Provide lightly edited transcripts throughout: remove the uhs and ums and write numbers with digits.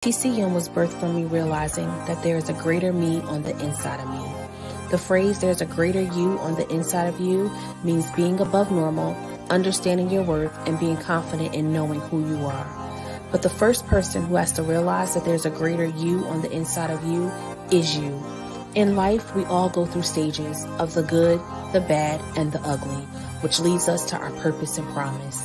TCM was birthed from me realizing that there is a greater me on the inside of me. The phrase "there's a greater you on the inside of you" means being above normal, understanding your worth, and being confident in knowing who you are. But the first person who has to realize that there's a greater you on the inside of you is you. In life, we all go through stages of the good, the bad, and the ugly, which leads us to our purpose and promise.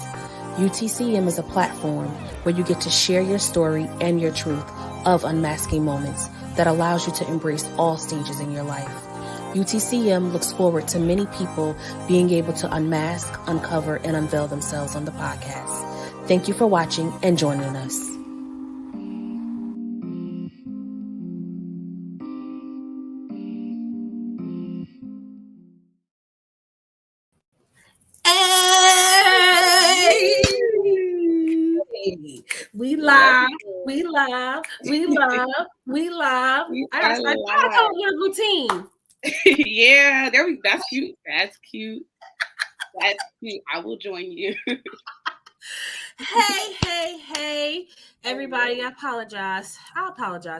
UTCM is a platform where you get to share your story and your truth of unmasking moments that allows you to embrace all stages in your life. UTCM looks forward to many people being able to unmask, uncover, and unveil themselves on the podcast. Thank you for watching and joining us. We live. I gotta come up with a routine. Yeah, there we. That's cute. That's cute. I will join you. Hey, everybody! I apologize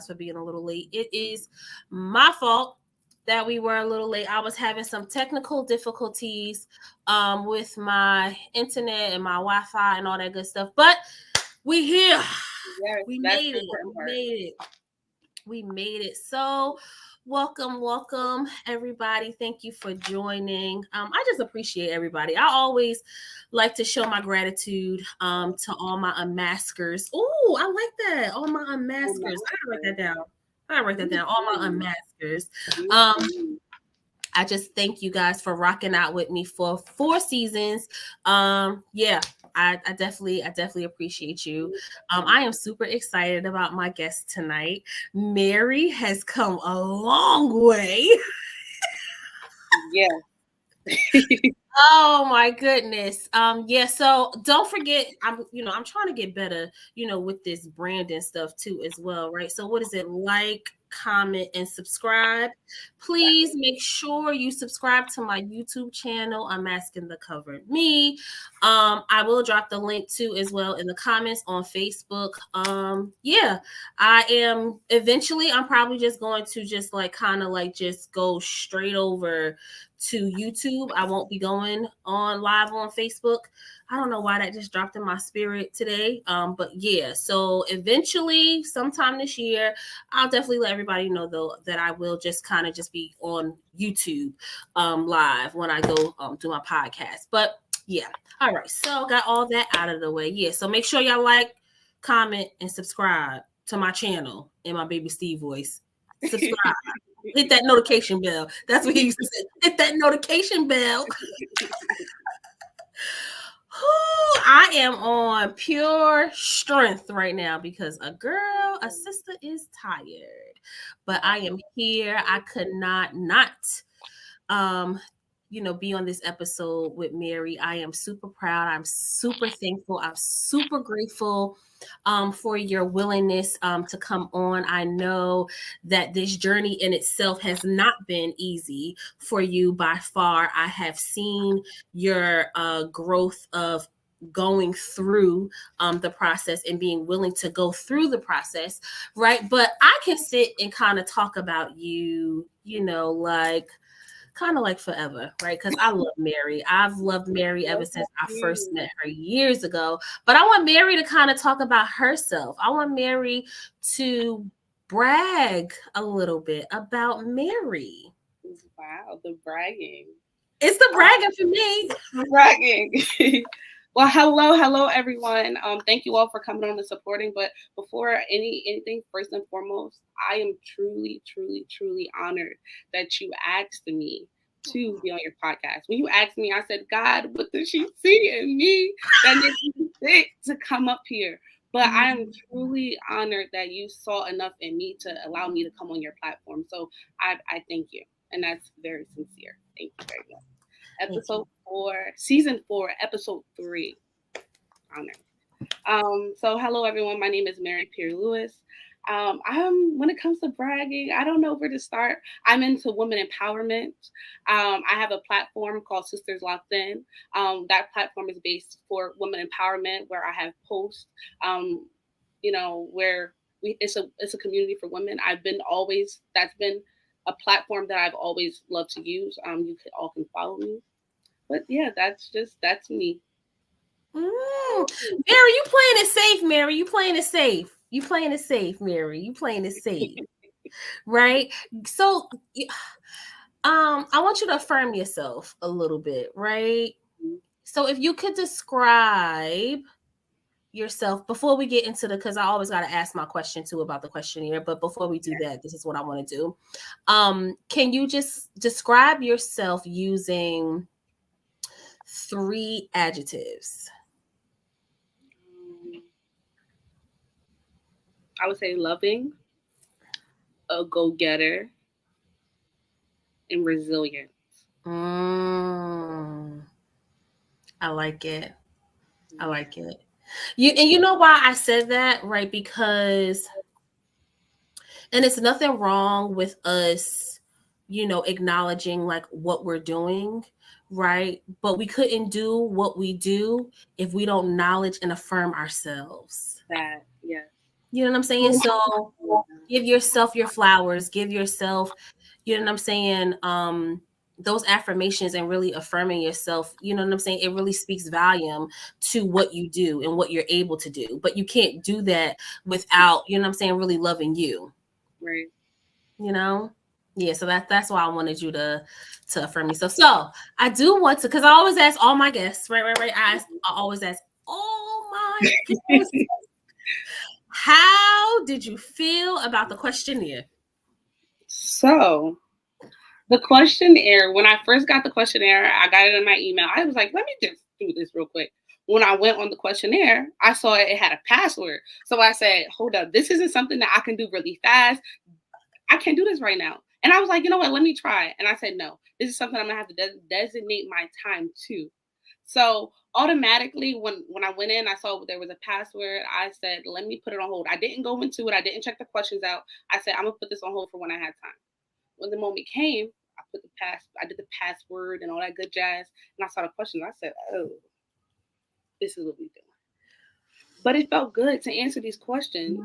for being a little late. It is my fault that we were a little late. I was having some technical difficulties with my internet and my Wi-Fi and all that good stuff, but we here. Yes, we made it. So welcome everybody. Thank you for joining. I just appreciate everybody. I always like to show my gratitude to all my unmaskers. Oh, I like that. All my unmaskers. I gotta write that down. All my unmaskers. I just thank you guys for rocking out with me for 4 seasons. I definitely appreciate you. I am super excited about my guest tonight. Mary has come a long way. Yeah. Oh my goodness. So don't forget, I'm trying to get better, with this branding stuff too as well, right? So what is it? Like, comment, and subscribe. Please make sure you subscribe to my YouTube channel, Unmasking the Covered Me. I will drop the link too as well in the comments on Facebook. I'm probably just going to just just go straight over to YouTube. I won't be going on live on Facebook. I don't know why that just dropped in my spirit today. But yeah, so eventually sometime this year, I'll definitely let everybody know though that I will just kind of just be on YouTube live when I go do my podcast. But yeah. All right. So got all that out of the way. Yeah. So make sure y'all like, comment, and subscribe to my channel in my baby Steve voice. Subscribe. Hit that notification bell. That's what he used to say. Hit that notification bell. I am on pure strength right now because a sister is tired. But I am here. I could not be on this episode with Mary. I am super proud. I'm super thankful. I'm super grateful for your willingness to come on. I know that this journey in itself has not been easy for you by far. I have seen your growth of going through the process and being willing to go through the process, right? But I can sit and kind of talk about you, kind of like forever, right? Because I love Mary. I've loved Mary ever since I first met her years ago. But I want Mary to kind of talk about herself. I want Mary to brag a little bit about Mary. Wow, the bragging. It's the bragging for me. The bragging. Well, hello everyone. Thank you all for coming on and supporting. But before anything, first and foremost, I am truly honored that you asked me to be on your podcast. When you asked me, I said, God, what does she see in me that makes me fit to come up here? But I am truly honored that you saw enough in me to allow me to come on your platform. So I thank you. And that's very sincere. Thank you very much. Episode 4, season 4, episode 3. Honor. So hello everyone. My name is Mary Pierre-Louis. When it comes to bragging, I don't know where to start. I'm into women empowerment. I have a platform called Sisters Locked In. That platform is based for women empowerment, where I have posts, where it's a community for women. That's been a platform that I've always loved to use. You all can follow me, but yeah, that's me. Mary, you playing it safe, Mary. You playing it safe. You playing it safe, Mary. You playing it safe. Right? So I want you to affirm yourself a little bit, right? So if you could describe yourself before we get into because I always got to ask my question too about the questionnaire, but before we do that, this is what I want to do. Can you just describe yourself using 3 adjectives? I would say loving, a go-getter, and resilient. I like it. I like it. You know why I said that, right? Because, and it's nothing wrong with us, acknowledging like what we're doing, right? But we couldn't do what we do if we don't acknowledge and affirm ourselves. That, yes. You know what I'm saying? So give yourself your flowers, give yourself, you know what I'm saying? Those affirmations and really affirming yourself, you know what I'm saying? It really speaks volume to what you do and what you're able to do. But you can't do that without, you know what I'm saying, really loving you. Right. You know? Yeah, so that's why I wanted you to affirm yourself. So I do want to, because I always ask all my guests, right. I always ask all my guests, how did you feel about the questionnaire? So the questionnaire, when I first got the questionnaire, I got it in my email. I was like, let me just do this real quick. When I went on the questionnaire, I saw it had a password. So I said, hold up, this isn't something that I can do really fast. I can't do this right now. And I was like, you know what, let me try it. And I said, no, this is something I'm going to have to designate my time to. So automatically, when I went in, I saw there was a password. I said, let me put it on hold. I didn't go into it. I didn't check the questions out. I said, I'm going to put this on hold for when I had time. When the moment came, I did the password and all that good jazz. And I saw the questions. I said, oh, this is what we do. But it felt good to answer these questions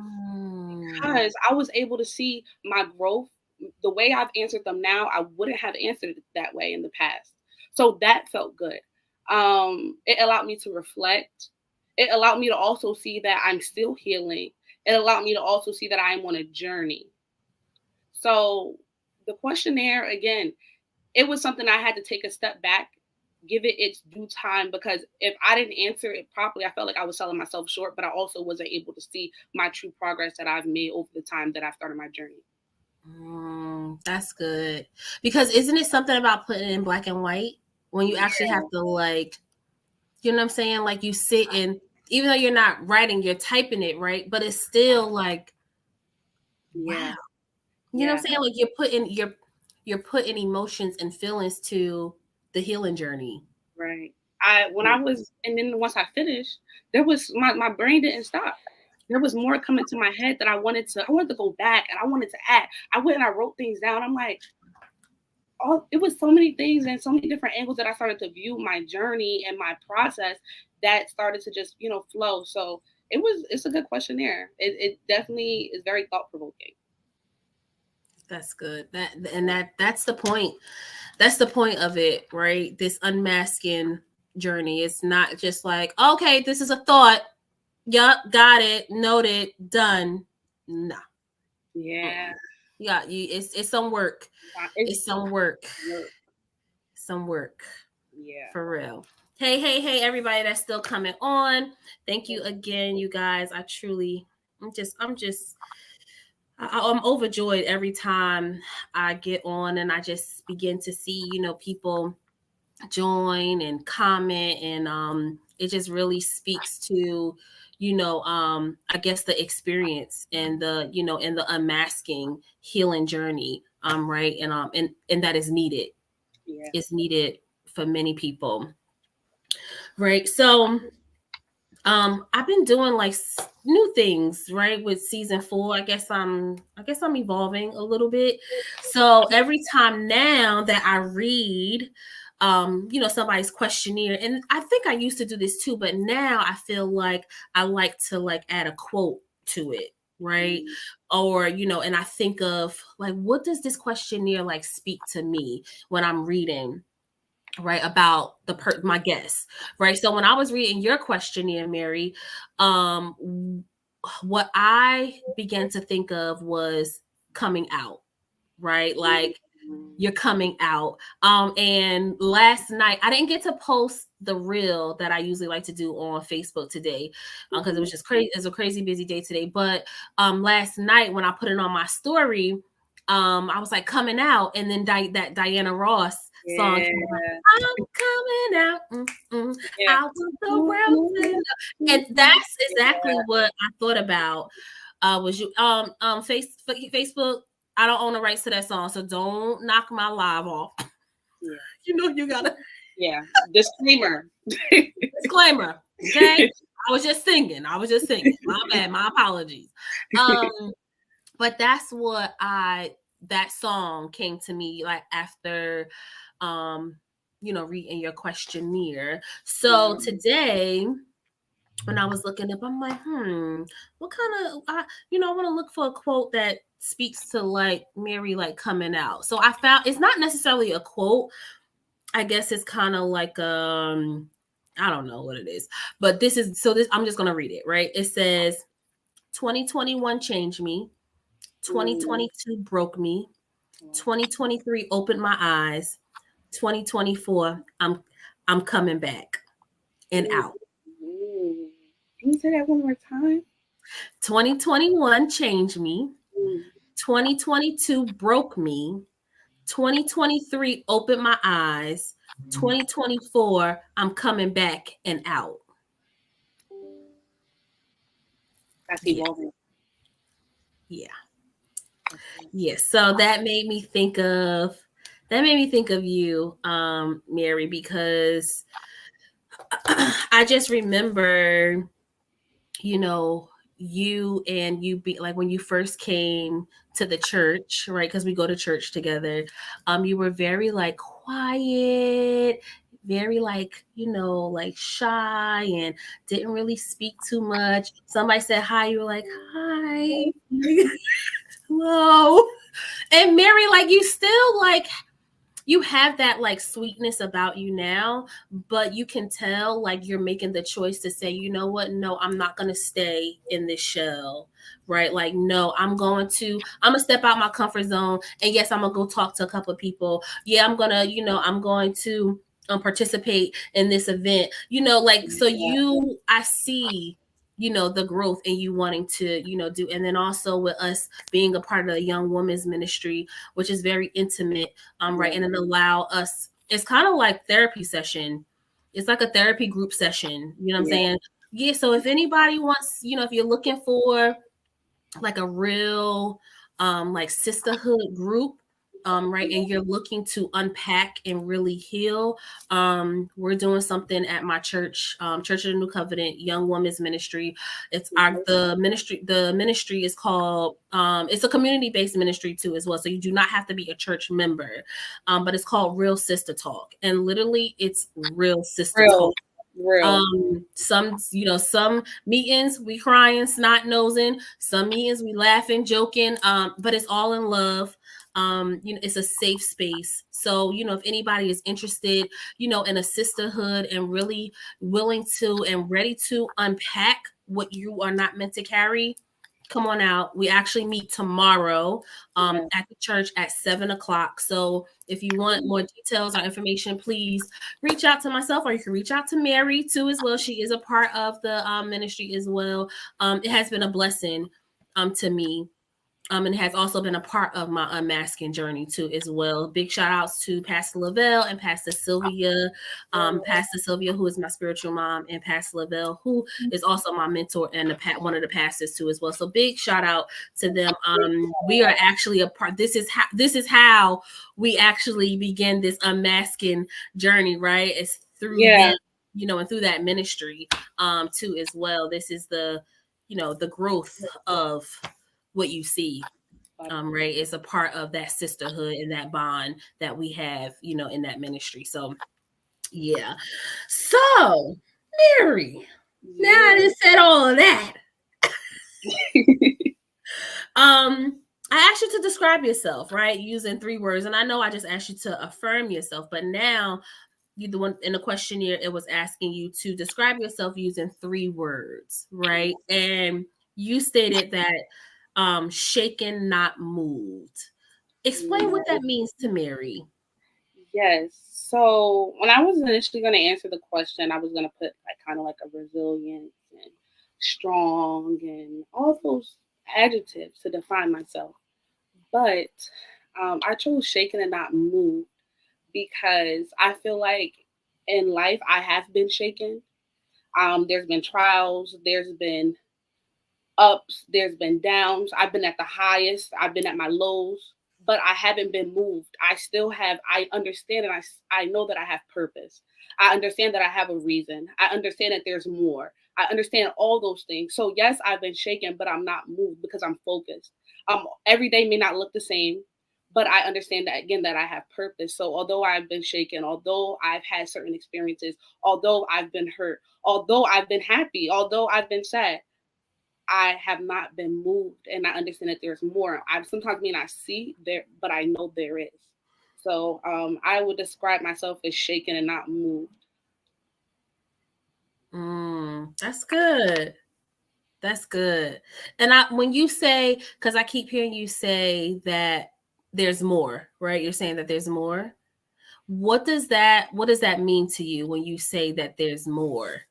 because I was able to see my growth. The way I've answered them now, I wouldn't have answered it that way in the past. So that felt good. It allowed me to reflect. It allowed me to also see that I'm still healing. It allowed me to also see that I'm on a journey. So the questionnaire, again, it was something I had to take a step back, give it its due time, because if I didn't answer it properly, I felt like I was selling myself short, but I also wasn't able to see my true progress that I've made over the time that I've started my journey. That's good. Because isn't it something about putting it in black and white when you actually have to, like, you know what I'm saying? Like you sit and even though you're not writing, you're typing it, right? But it's still like, wow. You know what I'm saying? Like you're putting emotions and feelings to the healing journey. Right. And then once I finished, there was my brain didn't stop. There was more coming to my head that I wanted to go back and I wanted to add. I went and I wrote things down. I'm like, it was so many things and so many different angles that I started to view my journey and my process that started to just, flow. So it's a good questionnaire. It definitely is very thought provoking. That's good. That's the point. That's the point of it, right? This unmasking journey. It's not just like, okay, this is a thought. Yup, got it, noted, done. Nah. Yeah. Yeah, it's some work. It's some work. Some work. Yeah. For real. Hey, everybody that's still coming on. Thank you again, you guys. I'm overjoyed every time I get on and I just begin to see, people join and comment, and it just really speaks to, I guess the experience and the unmasking healing journey, right, and that is needed. Yeah. It's needed for many people, right? So I've been doing like new things, right, with season 4. I guess I'm evolving a little bit. So every time now that I read somebody's questionnaire, and I think I used to do this too, but now I feel like I like to like add a quote to it, right? Or, and I think of like, what does this questionnaire like speak to me when I'm reading, right, about my guest, right? So when I was reading your questionnaire, Mary, what I began to think of was coming out, right? Like, you're coming out. And last night I didn't get to post the reel that I usually like to do on Facebook today, because it was just crazy. It's a crazy busy day today. But last night when I put it on my story, I was like coming out, and then that Diana Ross song came on. I'm coming out, out of the world, and that's exactly what I thought about. Was you Facebook? I don't own the rights to that song, so don't knock my live off. Yeah. You gotta. Yeah. Disclaimer. Disclaimer. Okay. I was just singing. My bad. My apologies. But that's what that song came to me like after, reading your questionnaire. So today, when I was looking up, I'm like, what kind of, I want to look for a quote that speaks to like Mary, like coming out. So I found it's not necessarily a quote. I guess it's kind of like, I don't know what it is, but I'm just going to read it, right? It says, 2021 changed me. 2022 broke me. 2023 opened my eyes. 2024, I'm coming back and out. Can you say that one more time? 2021 changed me. 2022 broke me. 2023 opened my eyes. 2024, I'm coming back and out. That's evolving. Yeah. So that made me think of you, Mary, because I just remember, you be like when you first came to the church, right? Because we go to church together. You were very like quiet, very like, like shy, and didn't really speak too much. Somebody said hi, you were like, hi. Hello. And Mary, like, you still like, you have that like sweetness about you now, but you can tell like you're making the choice to say, you know what? No, I'm not going to stay in this shell, right? Like, no, I'm going to step out my comfort zone. And yes, I'm going to go talk to a couple of people. Yeah, I'm going to, I'm going to participate in this event, like, so I see, the growth and you wanting to, do. And then also with us being a part of the young women's ministry, which is very intimate, right. And it allow us, it's kind of like therapy session. It's like a therapy group session. You know what I'm saying? Yeah. So if anybody wants, if you're looking for like a real, like sisterhood group, right, and you're looking to unpack and really heal, we're doing something at my church, Church of the New Covenant Young Women's Ministry. It's the ministry is called, it's a community-based ministry too as well, so you do not have to be a church member, but it's called Real Sister Talk, and literally it's real sister talk. Some meetings we crying, snot nosing, some meetings we laughing, joking, but it's all in love. It's a safe space. So, if anybody is interested, in a sisterhood and really willing to and ready to unpack what you are not meant to carry, come on out. We actually meet tomorrow at the church at 7:00. So if you want more details or information, please reach out to myself, or you can reach out to Mary too as well. She is a part of the ministry as well. It has been a blessing to me. And has also been a part of my unmasking journey too as well. Big shout outs to Pastor Lavelle and Pastor Sylvia. Pastor Sylvia, who is my spiritual mom, and Pastor Lavelle, who is also my mentor and one of the pastors too as well. So big shout out to them. We are actually a part. This is how we actually begin this unmasking journey, right? It's through them, and through that ministry too as well. This is the growth of what you see, right? It's a part of that sisterhood and that bond that we have, in that ministry. So, yeah. So, Mary, now I just said all of that. I asked you to describe yourself, right? Using 3 words. And I know I just asked you to affirm yourself, but now you the one in the questionnaire, it was asking you to describe yourself using 3 words, right? And you stated that shaken, not moved. Explain what that means to Mary. Yes. So when I was initially going to answer the question, I was going to put like kind of like a resilience and strong and all those adjectives to define myself. But I chose shaken and not moved because I feel like in life I have been shaken. There's been trials, there's been ups, there's been downs. I've been at the highest, I've been at my lows, but I haven't been moved. I still have, I understand and I know that I have purpose. I understand that I have a reason. I understand that there's more. I understand all those things. So yes, I've been shaken, but I'm not moved because I'm focused. Every day may not look the same, but I understand that again that I have purpose. So although I've been shaken, although I've had certain experiences, although I've been hurt, although I've been happy, although I've been sad, I have not been moved, and I understand that there's more. I sometimes may not see there, but I know there is. So I would describe myself as shaken and not moved. That's good. That's good. And when you say, because I keep hearing you say that there's more, right? You're saying that there's more. What does that mean to you when you say that there's more?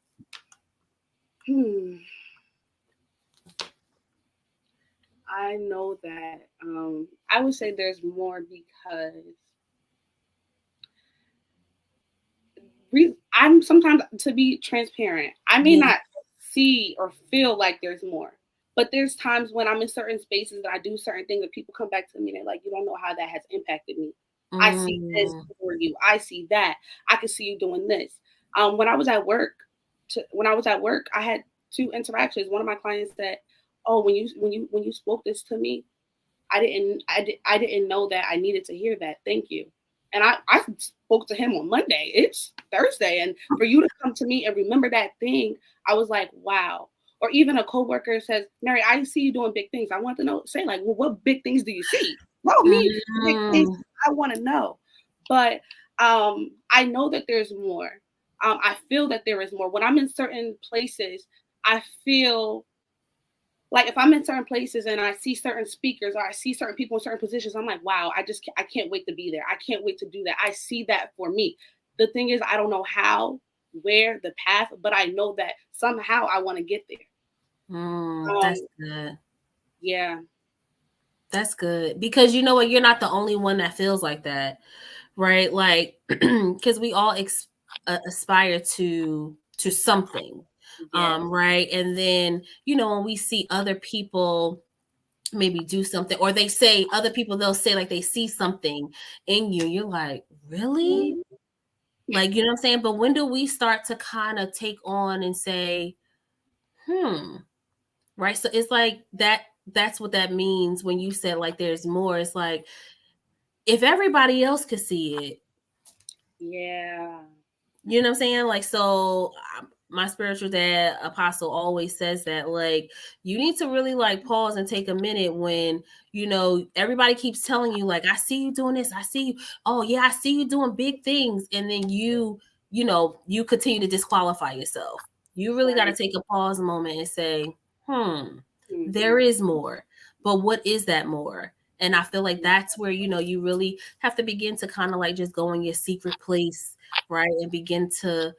Hmm. I know that. I would say there's more because I'm sometimes, to be transparent, I may Yeah. not see or feel like there's more. But there's times when I'm in certain spaces that I do certain things that people come back to me and they're like, you don't know how that has impacted me. I see this Mm, for you. I see that. I can see you doing this. When I was at work, I had 2 interactions. One of my clients said, "Oh, when you spoke this to me, I didn't know that I needed to hear that. Thank you." And I spoke to him on Monday. It's Thursday. And for you to come to me and remember that thing, I was like, wow. Or even a coworker says, Mary, I see you doing big things. I want to know, say like, well, what big things do you see? Tell me big things. mm, I want to know. But I know that there's more. I feel that there is more. When I'm in certain places, I feel like if I'm in certain places and I see certain speakers or I see certain people in certain positions, I'm like, wow, I can't wait to be there. I can't wait to do that. I see that for me. The thing is, I don't know how, where, the path, but I know that somehow I want to get there. that's Um, good. yeah, That's good because you know what? You're not the only one that feels like that, right? Like, because we all aspire to something, yes, right? And then when we see other people maybe do something, or they say other people, they'll say like they see something in you. You're like, really? mhm, Like, you know what I'm saying? But when do we start to kind of take on and say, hmm, right? So it's like that. That's what that means when you said like there's more. It's like if everybody else could see it, yeah, you know what I'm saying? Like, so my spiritual dad, Apostle, always says that, like, you need to really like pause and take a minute when, everybody keeps telling you, like, I see you doing this. I see you. Oh, yeah, I see you doing big things. And then you continue to disqualify yourself. You really got to right, take a pause moment and say, hmm, there is more. But what is that more? And I feel like that's where, you really have to begin to kind of like just go in your secret place, right? And begin to,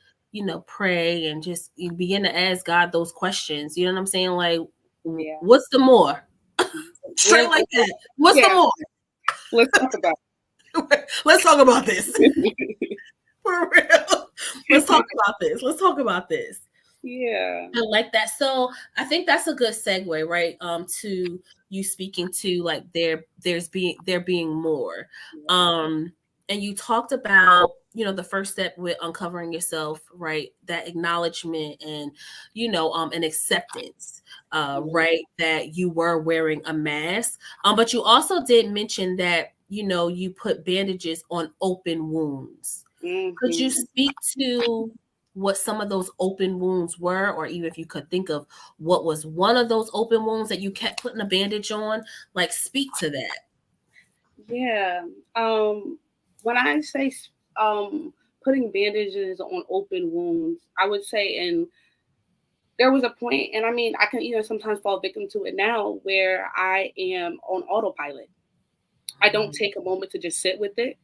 pray and just you begin to ask God those questions. You know what I'm saying? Like, yeah. what's the more? Where's Straight like the, that. What's the yeah? more? Let's talk about Let's talk about this. it. For real. Let's talk about this. Let's talk about this. Yeah, I like that. So I think that's a good segue, right? To you speaking to like there being more. yeah, Um, and you talked about, the first step with uncovering yourself, right? That acknowledgement and, an acceptance, yeah. right? That you were wearing a mask. But you also did mention that, you put bandages on open wounds. Could you Hmm. speak to what some of those open wounds were, or even if you could think of what was one of those open wounds that you kept putting a bandage on, like speak to that. Yeah. When I say putting bandages on open wounds, I would say, and there was a point, and I mean, I can even sometimes fall victim to it now, where I am on autopilot. I don't take a moment to just sit with it.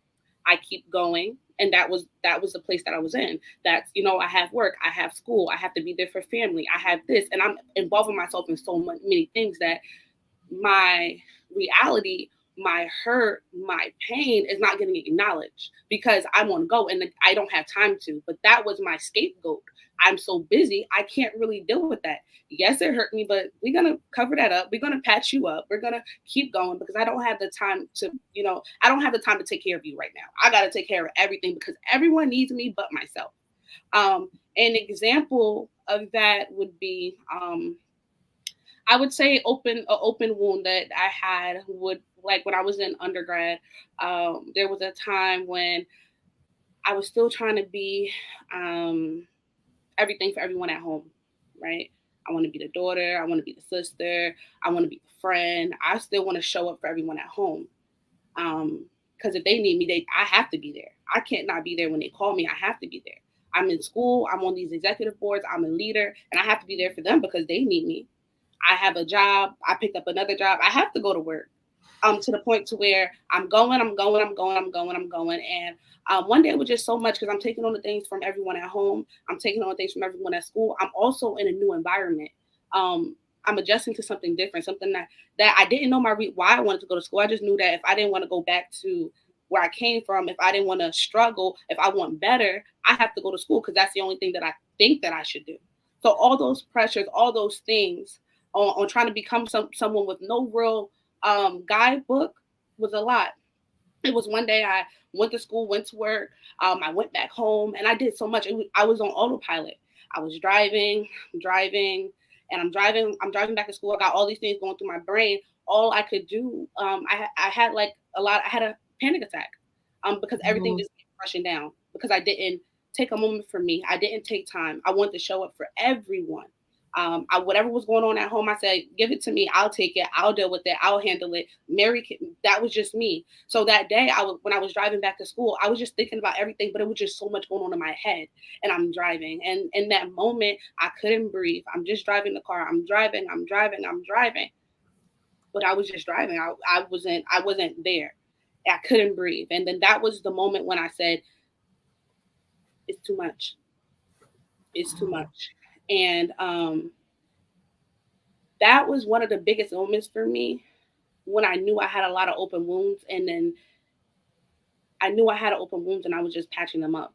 I keep going. And that was the place that I was in. That's, I have work, I have school, I have to be there for family, I have this, and I'm involving myself in so many things that my reality, my hurt, my pain is not getting acknowledged because I'm on go and I don't have time to. But that was my scapegoat. I'm so busy, I can't really deal with that. Yes, it hurt me, but we're gonna cover that up. We're gonna patch you up. We're gonna keep going because I don't have the time to, I don't have the time to take care of you right now. I gotta take care of everything because everyone needs me but myself. An example of that would be I would say open wound that I had would, like, when I was in undergrad. There was a time when I was still trying to be um, everything for everyone at home, right? I want to be the daughter, I want to be the sister, I want to be the friend. I still want to show up for everyone at home. Because if they need me, I have to be there. I can't not be there when they call me. I have to be there. I'm in school. I'm on these executive boards. I'm a leader, and I have to be there for them because they need me. I have a job. I picked up another job. I have to go to work. To the point to where I'm going, I'm going, I'm going, I'm going, I'm going. And one day it was just so much because I'm taking on the things from everyone at home. I'm taking on things from everyone at school. I'm also in a new environment. Um, I'm adjusting to something different, something that I didn't know why I wanted to go to school. I just knew that if I didn't want to go back to where I came from, if I didn't want to struggle, if I want better, I have to go to school because that's the only thing that I think that I should do. So all those pressures, all those things on trying to become someone with no real guidebook was a lot. It was one day I went to school, went to work, I went back home, and I did so much. I was on autopilot. I was driving, and I'm driving back to school. I got all these things going through my brain. All I could do, I had like I had a panic attack, because everything Mhm. just kept rushing down because I didn't take a moment for me. I didn't take time. I wanted to show up for everyone. Whatever was going on at home, I said, "Give it to me. I'll take it. I'll deal with it. I'll handle it." That was just me. So that day, when I was driving back to school, I was just thinking about everything, but it was just so much going on in my head. And I'm driving, and in that moment, I couldn't breathe. I'm just driving the car. I'm driving. I'm driving. I'm driving. But I was just driving. I wasn't there. I couldn't breathe. And then that was the moment when I said, "It's too much. It's too much." And that was one of the biggest moments for me when I knew I had a lot of open wounds, and then I knew I had open wounds, and I was just patching them up.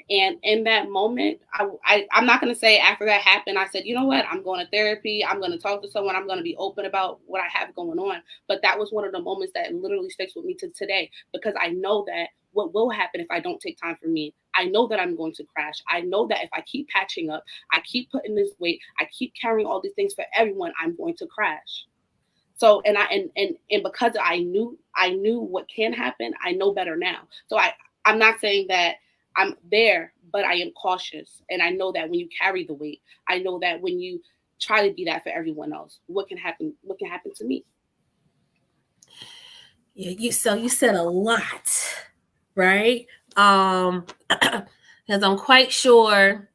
And in that moment, I'm not going to say after that happened, I said, you know what, I'm going to therapy. I'm going to talk to someone. I'm going to be open about what I have going on. But that was one of the moments that literally sticks with me to today, because I know that what will happen if I don't take time for me. I know that I'm going to crash. I know that if I keep patching up, I keep putting this weight, I keep carrying all these things for everyone, I'm going to crash. So, and because I knew what can happen, I know better now. So I'm not saying that I'm there, but I am cautious, and I know that when you carry the weight, I know that when you try to be that for everyone else, what can happen to me. Yeah, you said a lot, right? Um, because I'm quite sure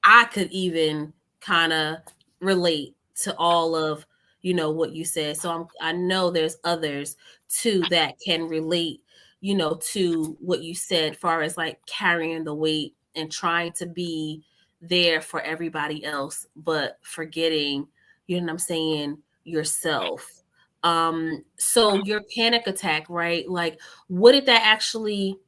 I could even kind of relate to all of what you said. So I know there's others too that can relate, to what you said, far as like carrying the weight and trying to be there for everybody else, but forgetting, you know what I'm saying, yourself. So your panic attack, right? Like, what did that actually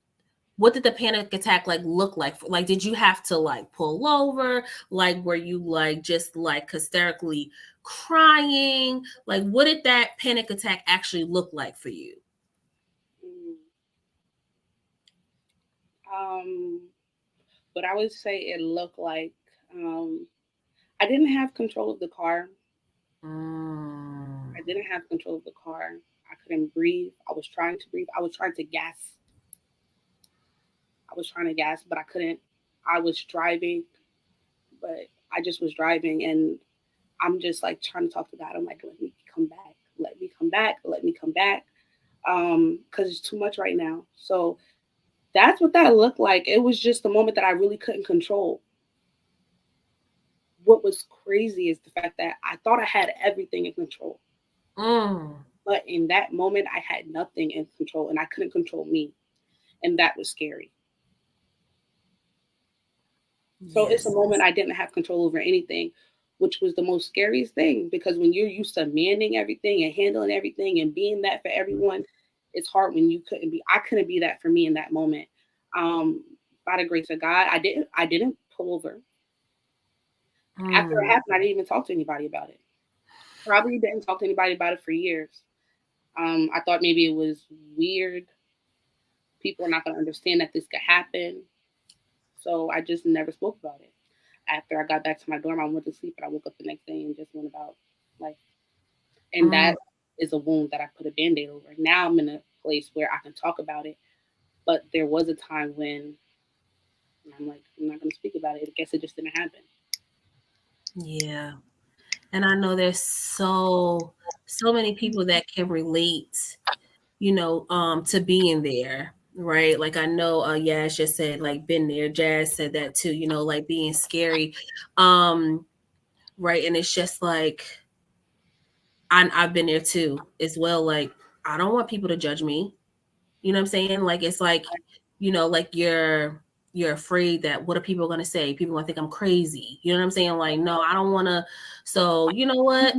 what did the panic attack like look like? Like, did you have to like pull over? Like, were you like just like hysterically crying? Like, what did that panic attack actually look like for you? Mm. Um, but I would say it looked like, um, I didn't have control of the car. Mm. I didn't have control of the car. I couldn't breathe. I was trying to breathe. I was trying to gas. I was trying to gas, but I couldn't. I was driving, but I just was driving, and I'm just like trying to talk to God. I'm like, let me come back, let me come back, let me come back, because it's too much right now. So that's what that looked like. It was just a moment that I really couldn't control. What was crazy is the fact that I thought I had everything in control. Mm. But in that moment, I had nothing in control and I couldn't control me. And that was scary. So it's a Yes. moment I didn't have control over anything, which was the most scariest thing because when you're used to manning everything and handling everything and being that for everyone, it's hard when you couldn't be. I couldn't be that for me in that moment. Um, by the grace of God, I didn't pull over. After it Mm. happened, I didn't even talk to anybody about it. Probably didn't talk to anybody about it for years. I thought maybe it was weird. People are not going to understand that this could happen. So I just never spoke about it. After I got back to my dorm, I went to sleep, and I woke up the next day and just went about life. And Mm. that is a wound that I put a band aid over. Now I'm in a place where I can talk about it. But there was a time when I'm like, I'm not going to speak about it. I guess it just didn't happen. Yeah. And I know there's so many people that can relate, to being there, right? Like I know Yaz just said like been there. Jazz said that too, like being scary. Um, right. And it's just like I've been there too as well. Like I don't want people to judge me. You know what I'm saying? Like it's like, like you're afraid that what are people gonna say? People gonna think I'm crazy. You know what I'm saying? Like, no, I don't wanna. So you know what?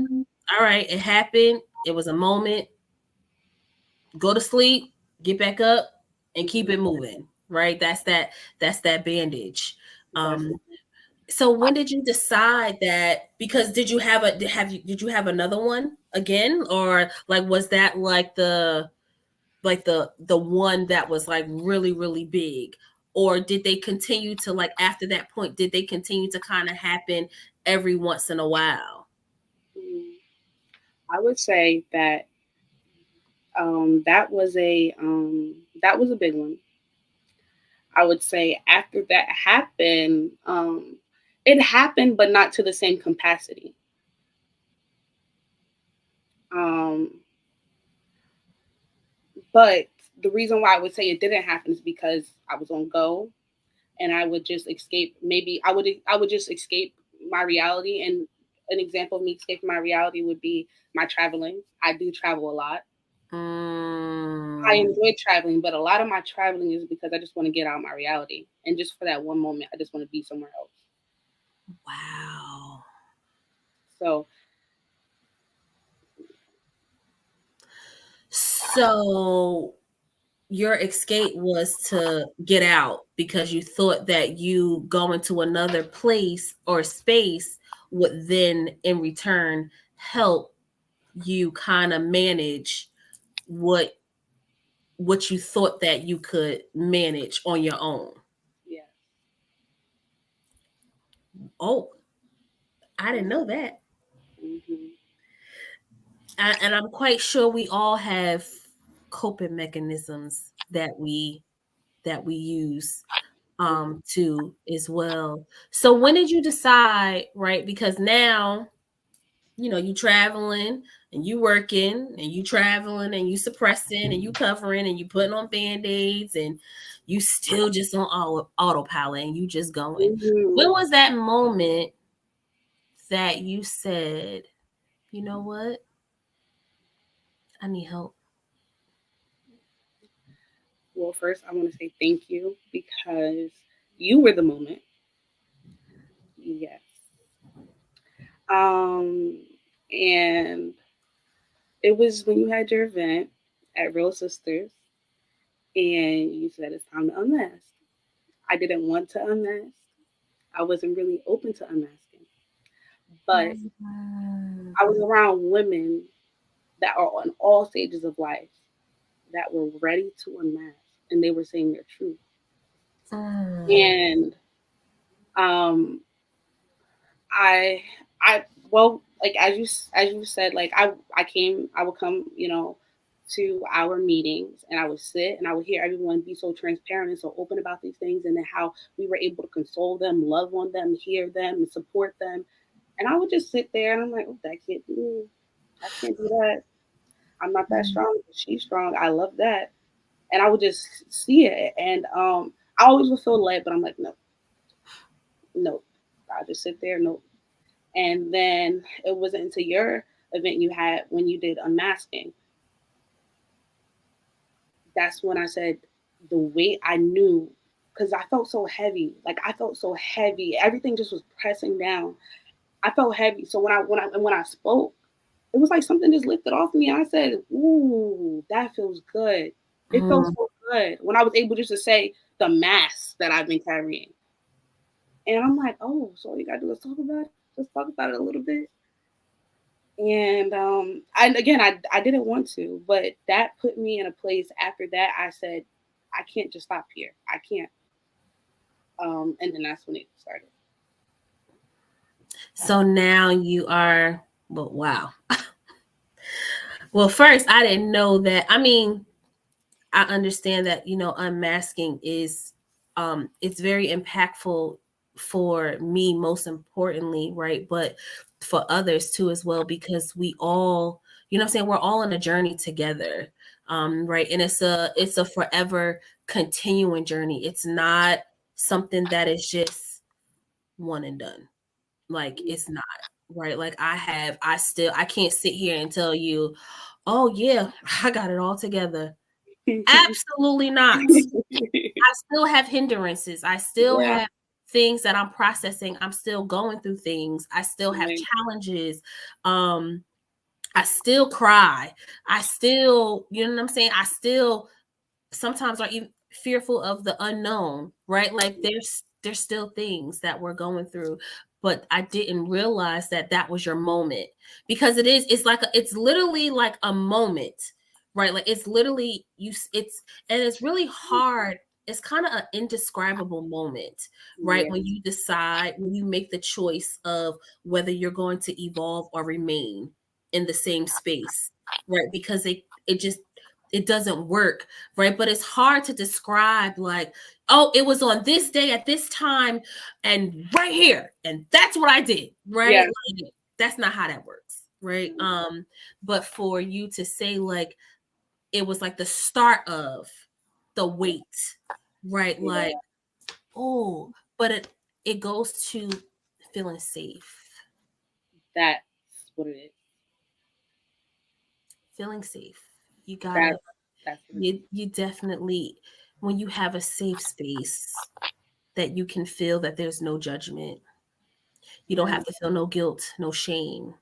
All right, it happened. It was a moment. Go to sleep, get back up, and keep Mm-hmm. it moving. Right? That's that bandage. That's Um, so when did you decide that? Because did you have another one again, or like was that like the one that was like really really big, or did they continue to like after that point did they continue to kind of happen every once in a while? mm, I would say that that was a big one. I would say after that happened, it happened, but not to the same capacity. Um, but the reason why I would say it didn't happen is because I was on go and I would just escape. Maybe I would just escape my reality. And an example of me escaping my reality would be my traveling. I do travel a lot. I Mm, enjoy traveling, but a lot of my traveling is because I just want to get out of my reality. And just for that one moment, I just want to be somewhere else. wow. So So your escape was to get out because you thought that you going to another place or space would then in return help you kind of manage what what you thought that you could manage on your own. yeah. Oh, I didn't know that. Hmm. And I'm quite sure we all have coping mechanisms that we use to as well. So when did you decide, right? Because now, you traveling and you working and you traveling and you suppressing and you covering and you putting on band-aids and you still just on autopilot and you just going. Hmm. When was that moment that you said, you know what? I need help. Well, first, I want to say thank you because you were the moment. Yes. Um, and it was when you had your event at Real Sisters and you said it's time to unmask. I didn't want to unmask. I wasn't really open to unmasking, but Mm, I was around women that are on all stages of life that were ready to unmask and they were saying their truth. mm, And um, I I well like as you said, like I would come, to our meetings, and I would sit and I would hear everyone be so transparent and so open about these things, and then how we were able to console them, love on them, hear them, and support them. And I would just sit there and I'm like, oh, that can't be me. I can't do that. I'm not that strong. She's strong. I love that. And I would just see it. And I always would feel led, but I'm like, no, no. I just sit there, no. And then it wasn't until your event you had when you did Unmasking, that's when I said the weight I knew, because I felt so heavy. Like I felt so heavy. Everything just was pressing down. I felt heavy. So when I spoke, it was like something just lifted off me. And I said, "Ooh, that feels good." It felt so good when I was able just to say the mass that I've been carrying. And I'm like, "Oh, so all you gotta do is talk about it. Just talk about it a little bit." And I didn't want to, but that put me in a place. After that, I said, I can't just stop here. I can't. And then that's when it started. So now you are, well, wow. Well, first, I didn't know that. I mean, I understand that, unmasking is, it's very impactful for me, most importantly, right? But for others too, as well, because we all, I'm saying, we're all on a journey together. Right. And it's a forever continuing journey. It's not something that is just one and done. Like it's not, right? Like I can't sit here and tell you, oh yeah, I got it all together. Absolutely not. I still have hindrances. I still Yeah. have things that I'm processing. I'm still going through things. I still have Right. challenges. I still cry. I still, you know what I'm saying? I still sometimes are even fearful of the unknown, right? Like there's still things that we're going through, but I didn't realize that that was your moment, because it's literally like a moment, right? Like it's literally and it's really hard. It's kind of an indescribable moment, right? Yeah. When you make the choice of whether you're going to evolve or remain in the same space, right? Because it doesn't work, right? But it's hard to describe, like, oh, it was on this day at this time and right here, and that's what I did, right? Yeah. Like, that's not how that works, right? But for you to say, like, it was like the start of the weight, right? Yeah. Like, oh, but it goes to feeling safe. That's what it is. Feeling safe. You gotta, That's that's what it is. you definitely, when you have a safe space that you can feel that there's no judgment, you don't Yeah. have to feel no guilt, no shame.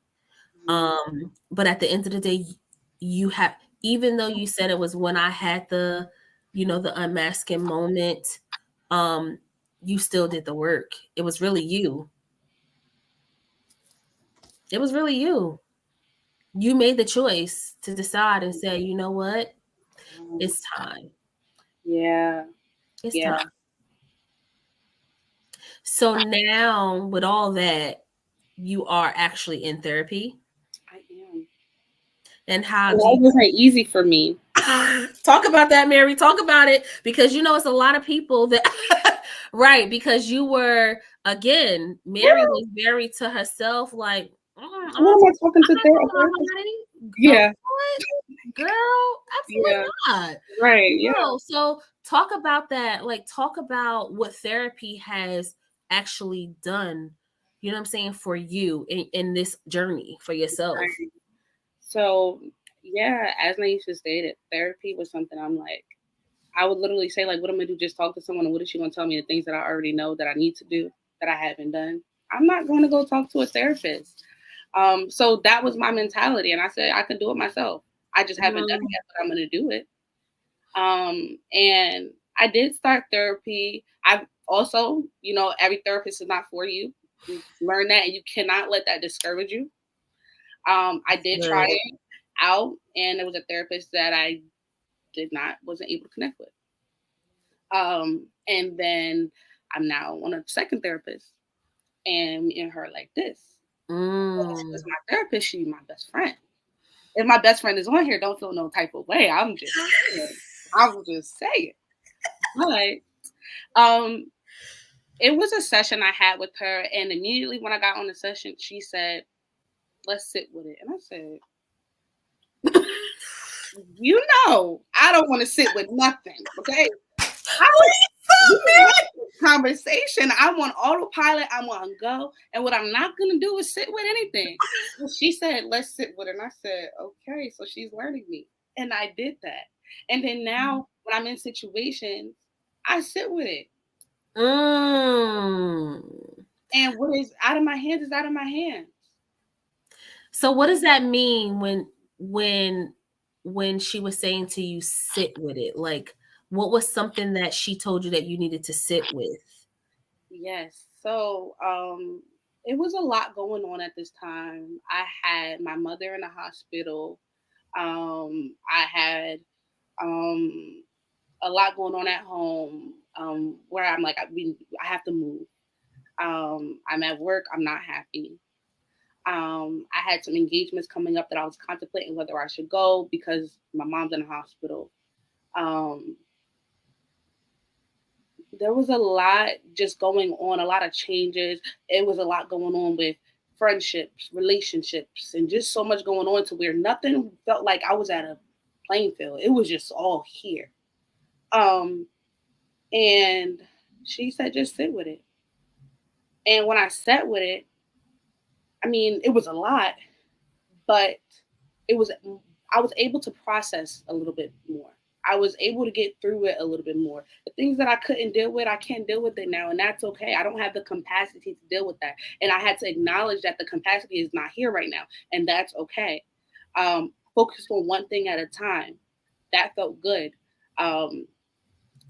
Mhm. But at the end of the day, you have, even though you said it was when I had the unmasking moment, um, you still did the work. It was really you. It was really you. You made the choice to decide and say, you know what? It's time. Yeah. It's Yeah. time. So now, with all that, you are actually in therapy. I am. And how And do that you wasn't easy for me. talk about that, Mary? Talk about it, because it's a lot of people that right, because you were, again, Mary Yeah. was very to herself, like, I'm What not am I talking to talking there? to nobody. Yeah. What? Girl, Yeah. absolutely not. Right. Yeah. No. So talk about that. Like, talk about what therapy has actually done, you know what I'm saying, for you in this journey for yourself. Right. So yeah, as Naisha stated, therapy was something I'm like, I would literally say, like, what I'm gonna do, just talk to someone, and what is she gonna tell me the things that I already know that I need to do that I haven't done? I'm not gonna go talk to a therapist. So that was my mentality, and I said I could do it myself. I just haven't done it Mm, yet, but I'm gonna do it. And I did start therapy. I've also, every therapist is not for you. You learn that, and you cannot let that discourage you. I did try good. it out, and there was a therapist that I wasn't able to connect with. And then I'm now on a second therapist, and me and her like this. She was Mm, my therapist. She's my best friend. If my best friend is on here, don't feel no type of way. I'm just saying. I will just say it. But it was a session I had with her, and immediately when I got on the session, she said, "Let's sit with it." And I said, I don't want to sit with nothing. Okay. Conversation. I want autopilot. I want to go. And what I'm not going to do is sit with anything. Well, she said, let's sit with her. And I said, okay. So she's learning me. And I did that. And then now when I'm in situations, I sit with it. And what is out of my hands is out of my hands. So what does that mean when she was saying to you, sit with it? Like, what was something that she told you that you needed to sit with? Yes. So it was a lot going on at this time. I had my mother in the hospital. I had a lot going on at home where I'm like, I have to move. I'm at work. I'm not happy. I had some engagements coming up that I was contemplating whether I should go because my mom's in the hospital. There was a lot just going on, a lot of changes. It was a lot going on with friendships, relationships, and just so much going on to where nothing felt like I was at a playing field. It was just all here. And she said, just sit with it. And when I sat with it, I mean, it was a lot, but I was able to process a little bit more. I was able to get through it a little bit more. The things that I couldn't deal with, I can't deal with it now, and that's okay. I don't have the capacity to deal with that, and I had to acknowledge that the capacity is not here right now, and that's okay. Focus on one thing at a time. That felt good.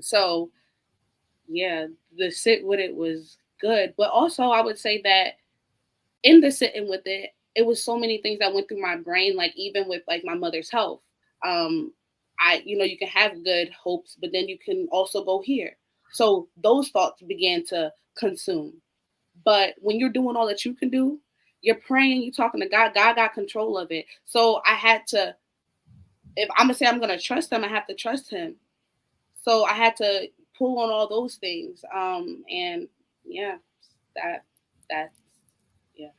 So yeah, the sit with it was good, but also I would say that in the sitting with it, it was so many things that went through my brain, like even with like my mother's health. You can have good hopes, but then you can also go here. So those thoughts began to consume. But when you're doing all that you can do, you're praying, you're talking to God. God got control of it. So I had to, if I'm gonna say I'm gonna trust him, I have to trust him. So I had to pull on all those things. And yeah, that yeah.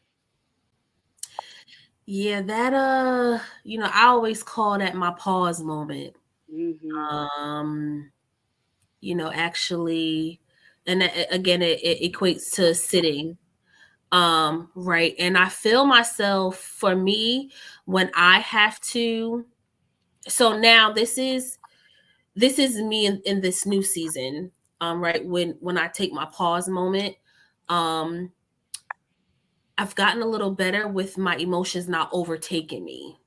Yeah, that I always call that my pause moment. Mm-hmm. Actually, and again, it equates to sitting. Right. And I feel myself, for me, when I have to. So now this is me in this new season. Right. When I take my pause moment, I've gotten a little better with my emotions not overtaking me.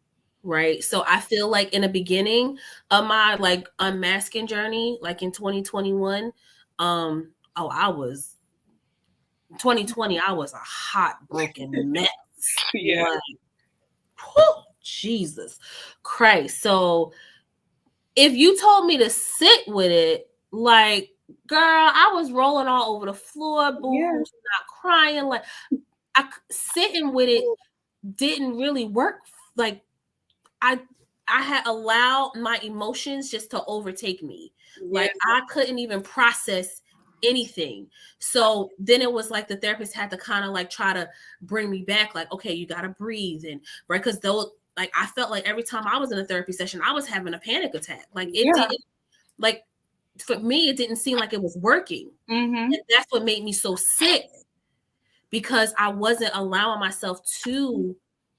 Right. So I feel like in the beginning of my like unmasking journey, like in 2021, I was 2020, I was a hot broken mess. Yeah. Like, whew, Jesus Christ. So if you told me to sit with it, like, girl, I was rolling all over the floor, boo-hoo's, not crying. Like, sitting with it didn't really work. Like, I had allowed my emotions just to overtake me. Like, I couldn't even process anything. So then it was like the therapist had to kind of like try to bring me back, like, okay, you got to breathe. And right, because though, like, I felt like every time I was in a therapy session, I was having a panic attack. Like, it didn't, like, for me, it didn't seem like it was working. Mm-hmm. And that's what made me so sick, because I wasn't allowing myself to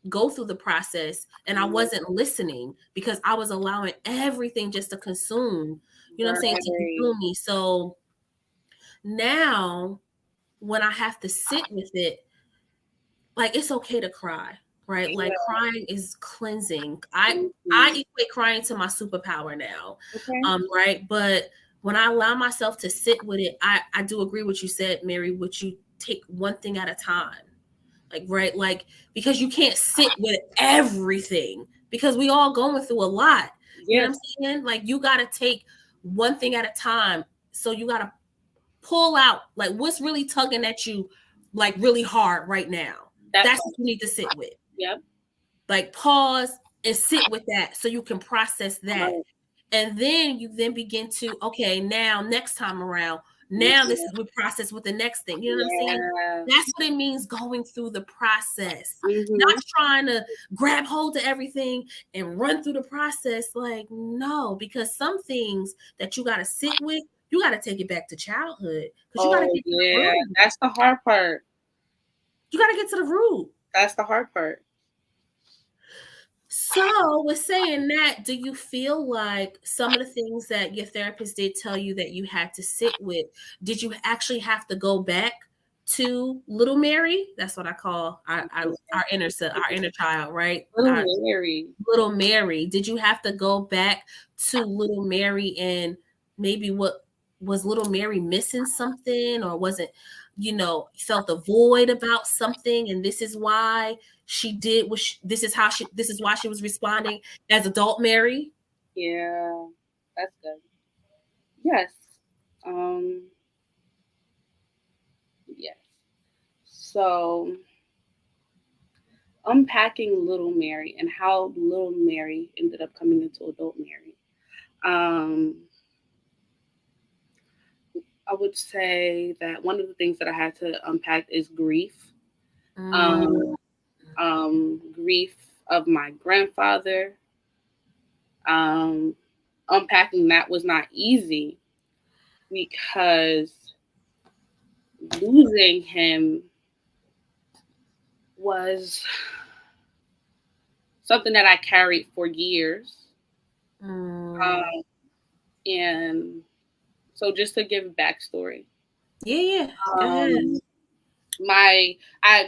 go through the process, and I wasn't listening because I was allowing everything just to consume, you know what I'm saying, to consume me. So now when I have to sit with it, like, it's okay to cry, right? Like, crying is cleansing. I equate crying to my superpower now. Right. But when I allow myself to sit with it, I do agree with you said, Mary, would you take one thing at a time? Like, right, like, because you can't sit with everything, because we all going through a lot. You know what I'm saying? Like, you got to take one thing at a time. So you got to pull out, like, what's really tugging at you, like, really hard right now. That's what you need to sit with. Yep. Like, pause, and sit with that so you can process that. Right. And then you then begin to, okay, now next time around, now this is we process with the next thing. You know what I'm saying? Yeah. That's what it means going through the process. Not Mm-hmm. trying to grab hold of everything and run through the process. Like, no, because some things that you gotta sit with, you gotta take it back to childhood. Because you gotta Oh get to the yeah, root. that's the hard part. You gotta get to the root. That's the hard part. So, with saying that, do you feel like some of the things that your therapist did tell you that you had to sit with, did you actually have to go back to little Mary? That's what I call our inner child, right? Our Little Mary. little Mary. Did you have to go back to little Mary and maybe what was little Mary missing something, or wasn't, felt a void about something, and this is why she did what this is why she was responding as adult Mary? Yeah, that's good. Yes. Um. Yes. So unpacking Little Mary and how Little Mary ended up coming into adult Mary. Um. I would say that one of the things that I had to unpack is grief. Mm, Um. Grief of my grandfather. Um. Unpacking that was not easy because losing him was something that I carried for years. mm. Um, and so, just to give a backstory, Yeah, yeah. Go ahead. um,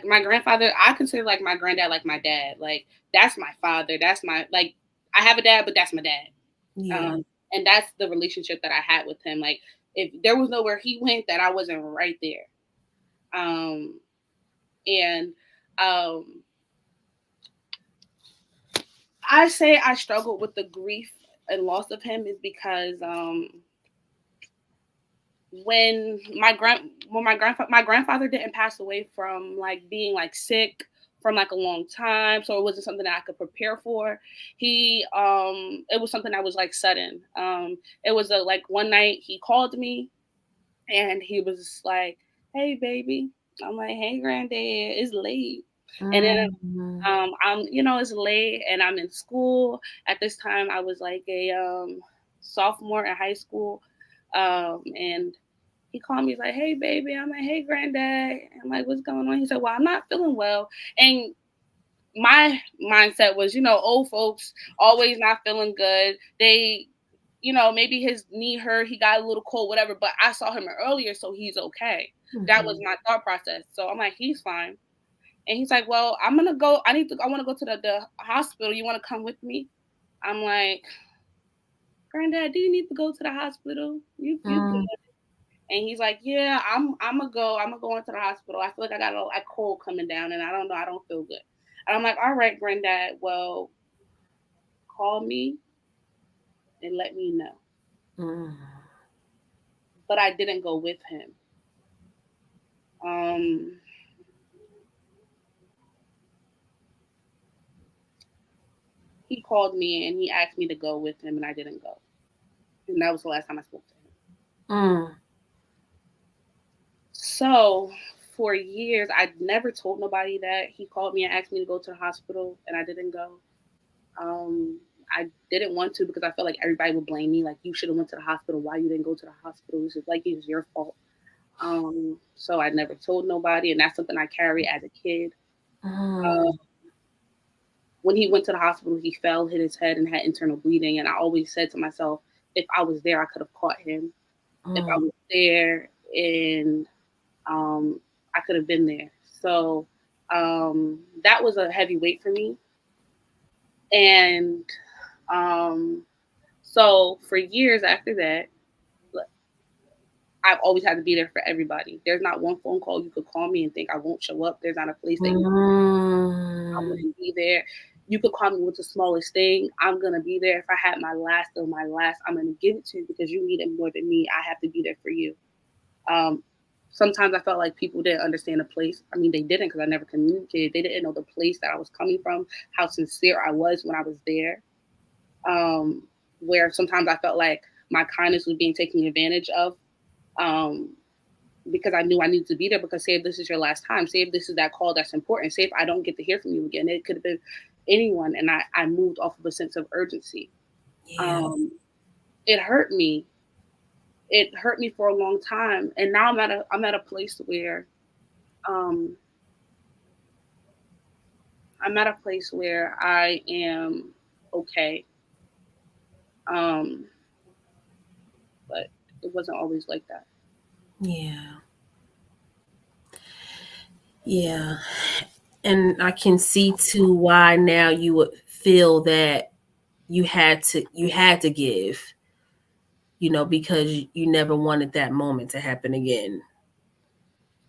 my grandfather, I consider like my granddad like my dad. Like that's my father. That's my like I have a dad, but that's my dad. Yeah. And that's the relationship that I had with him. Like if there was nowhere he went, that I wasn't right there. Um, and um, I say I struggled with the grief and loss of him is because my grandfather didn't pass away from like being like sick from like a long time, so it wasn't something that I could prepare for. It was something that was like sudden. It was like one night he called me and he was like, "Hey baby," I'm like, "Hey granddad, it's late," and then Mm, it's late and I'm in school. At this time, I was like a sophomore in high school. And he called me, he's like, "Hey, baby." I'm like, "Hey, granddad." I'm like, "What's going on?" He said, "Well, I'm not feeling well." And my mindset was, old folks always not feeling good. They, maybe his knee hurt, he got a little cold, whatever, but I saw him earlier, so he's okay. That was mhm. my thought process. So I'm like, he's fine. And he's like, "Well, I'm gonna go. I want to go to the hospital. You want to come with me?" I'm like, "Granddad, do you need to go to the hospital? You good?" Mm, And he's like, "Yeah, I'm gonna go. I'm gonna go into the hospital. I feel like I got a cold coming down, and I don't know. I don't feel good." And I'm like, "All right, Granddad. Well, call me and let me know." mm. But I didn't go with him. Um, he called me and he asked me to go with him, and I didn't go. And that was the last time I spoke to him. Mm. So for years, I never told nobody that he called me and asked me to go to the hospital, and I didn't go. Um, I didn't want to because I felt like everybody would blame me. Like you should have went to the hospital. Why you didn't go to the hospital? It's just like it was your fault. So I never told nobody, and that's something I carry as a kid. Uh, Mm, when he went to the hospital, he fell, hit his head, and had internal bleeding. And I always said to myself, if I was there, I could have caught him. If I mm, was there, and I could have been there. So that was a heavy weight for me. And um, so for years after that, I've always had to be there for everybody. There's not one phone call you could call me and think I won't show up. There's not a place that I mm, wouldn't be there. You could call me with the smallest thing. I'm gonna be there. If I had my last I'm gonna give it to you because you need it more than me. I have to be there for you. Um, sometimes I felt like people didn't understand the place. I mean, they didn't because I never communicated. They didn't know the place that I was coming from, how sincere I was when I was there. Um, where sometimes I felt like my kindness was being taken advantage of. Um, because I knew I needed to be there. Because say if this is your last time, say if this is that call that's important, say if I don't get to hear from you again, it could have been anyone, and I moved off of a sense of urgency. Yeah. Um, it hurt me. It hurt me for a long time, and now I'm at a place where um, I'm at a place where I am okay. Um, but it wasn't always like that. Yeah. Yeah. And I can see too why now you would feel that you had to give, because you never wanted that moment to happen again.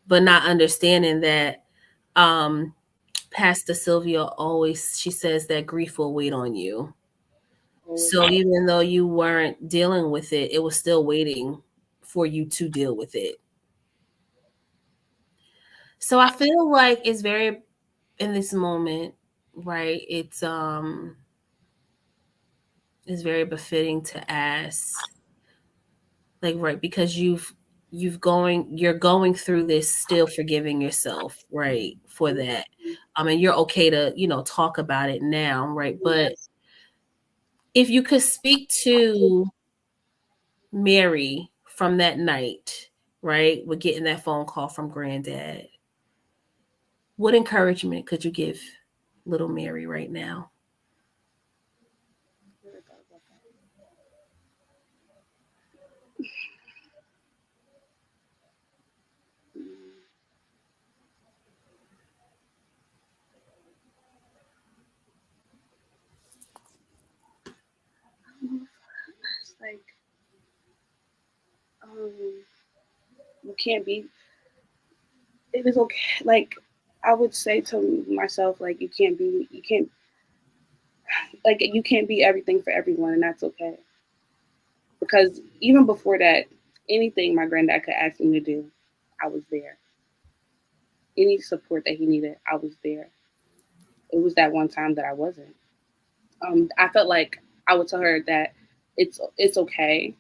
But not understanding that um Pastor Sylvia always she says that grief will wait on you. Always. So even though you weren't dealing with it, it was still waiting for you to deal with it. So I feel like it's very in this moment, right? It's very befitting to ask, like, right, because you're going through this, still forgiving yourself, right, for that. I mean, you're okay to, talk about it now, right? But Yes. if you could speak to Mary from that night, right, with getting that phone call from granddad, what encouragement could you give little Mary right now? It's like um, you can't be. It is okay. Like I would say to myself, like you can't, like you can't be everything for everyone, and that's okay. Because even before that, anything my granddad could ask me to do, I was there. Any support that he needed, I was there. It was that one time that I wasn't. I felt like I would tell her that it's okay.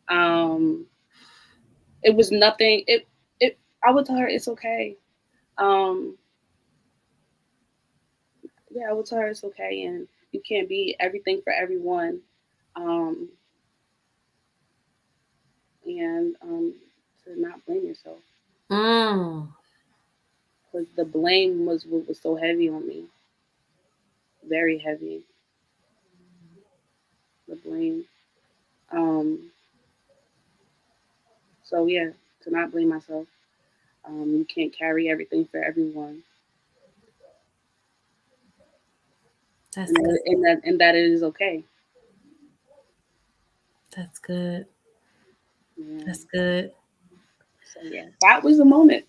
Um, it was nothing. It I would tell her it's okay. Um, yeah, I would tell her it's okay, and you can't be everything for everyone. Um, and to not blame yourself, Mm, because the blame was what was so heavy on me, very heavy. The blame. Um, so yeah, to not blame myself. You can't carry everything for everyone, that's good. and that it is okay. That's good. Yeah. That's good. So yeah, that was the moment.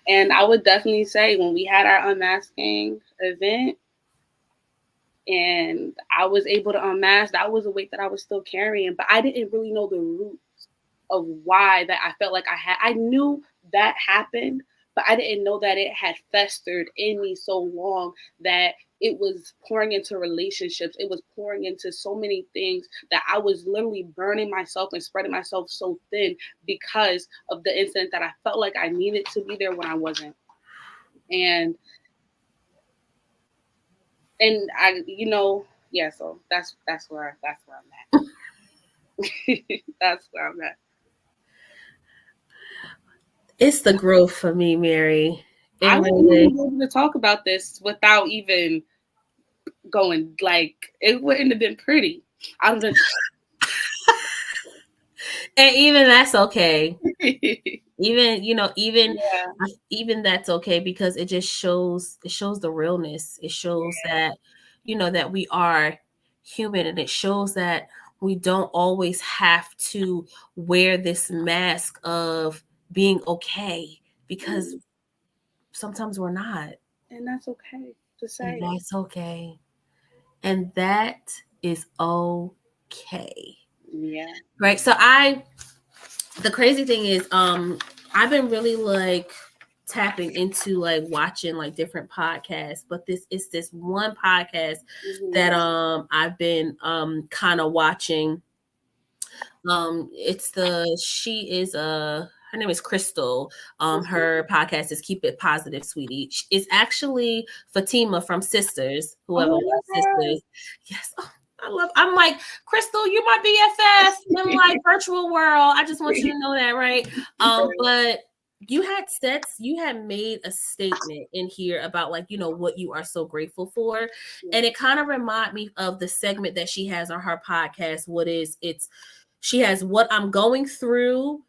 And I would definitely say when we had our unmasking event and I was able to unmask, that was a weight that I was still carrying, but I didn't really know the root of why that I felt like I had. I knew that happened, but I didn't know that it had festered in me so long that it was pouring into relationships. It was pouring into so many things that I was literally burning myself and spreading myself so thin because of the incident that I felt like I needed to be there when I wasn't. And yeah, so that's where I'm at. That's where I'm at. It's the growth for me, Mary. It I wouldn't even really, be able to talk about this without even going, like, it wouldn't have been pretty. I would have. and even that's okay. Even Yeah. even that's okay, because it shows the realness. It shows that that we are human, and it shows that we don't always have to wear this mask of being okay, because sometimes we're not, And that's okay to and say. that's okay, and that is okay. Yeah. Right. So the crazy thing is, I've been really like tapping into like watching like different podcasts, but this one podcast that I've been kind of watching. It's the she is her name is Crystal. Her podcast is Keep It Positive, Sweetie. It's actually Fatima from Sisters. Whoever Oh watched my God. Sisters, yes. Oh, I'm like, Crystal, you're my BFF in like virtual world. I just want you to know that, right? But you had made a statement in here about like, you know, what you are so grateful for. And it kind of remind me of the segment that she has on her podcast. She has what I'm going through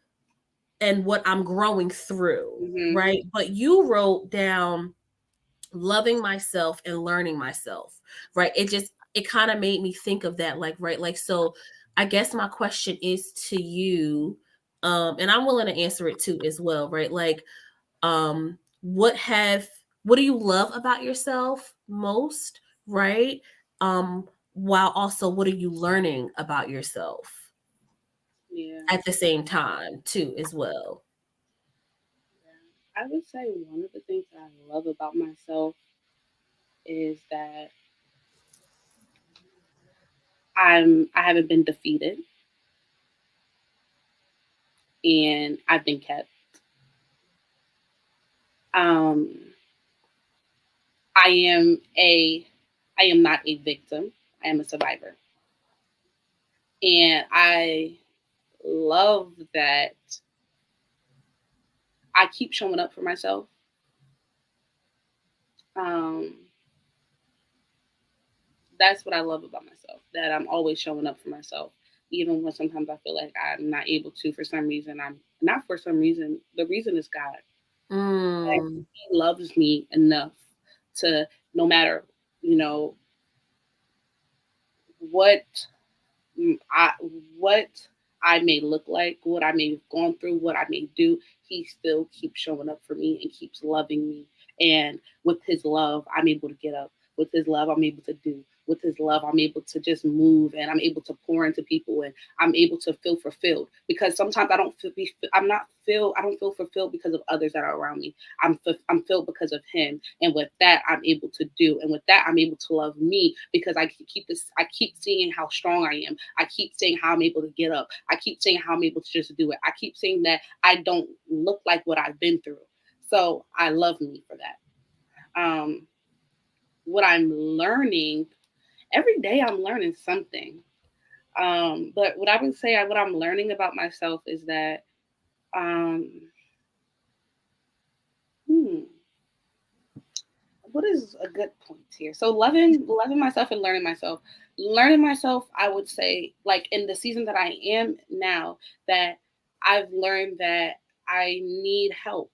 and what I'm growing through, right? But you wrote down loving myself and learning myself, right? It kind of made me think of that, like, right? Like, so I guess my question is to you, and I'm willing to answer it too as well, right? Like, what do you love about yourself most, right? While also what are you learning about yourself Yeah. at the same time too as well? I would say one of the things that I love about myself is that I haven't been defeated and I've been kept. Um, I am a I am not a victim. I am a survivor. And I love that I keep showing up for myself. Um, that's what I love about myself. That I'm always showing up for myself, even when sometimes I feel like I'm not able to for some reason. I'm not for some reason. The reason is God. That Mm, He loves me enough to no matter you know what I what I may look like, what I may have gone through, what I may do, he still keeps showing up for me and keeps loving me. And with his love, I'm able to get up. With his love, I'm able to do. With his love, I'm able to just move and I'm able to pour into people and I'm able to feel fulfilled. Because sometimes I don't feel fulfilled because of others that are around me. I'm filled because of him. And with that, I'm able to do. And with that, I'm able to love me because I keep seeing how strong I am. I keep seeing how I'm able to get up. I keep seeing how I'm able to just do it. I keep seeing that I don't look like what I've been through. So I love me for that. What I'm learning every day, I'm learning something. But what I would say, what I'm learning about myself is that, um, hmm, what is a good point here? So loving myself and learning myself. Learning myself, I would say, like in the season that I am now, that I've learned that I need help.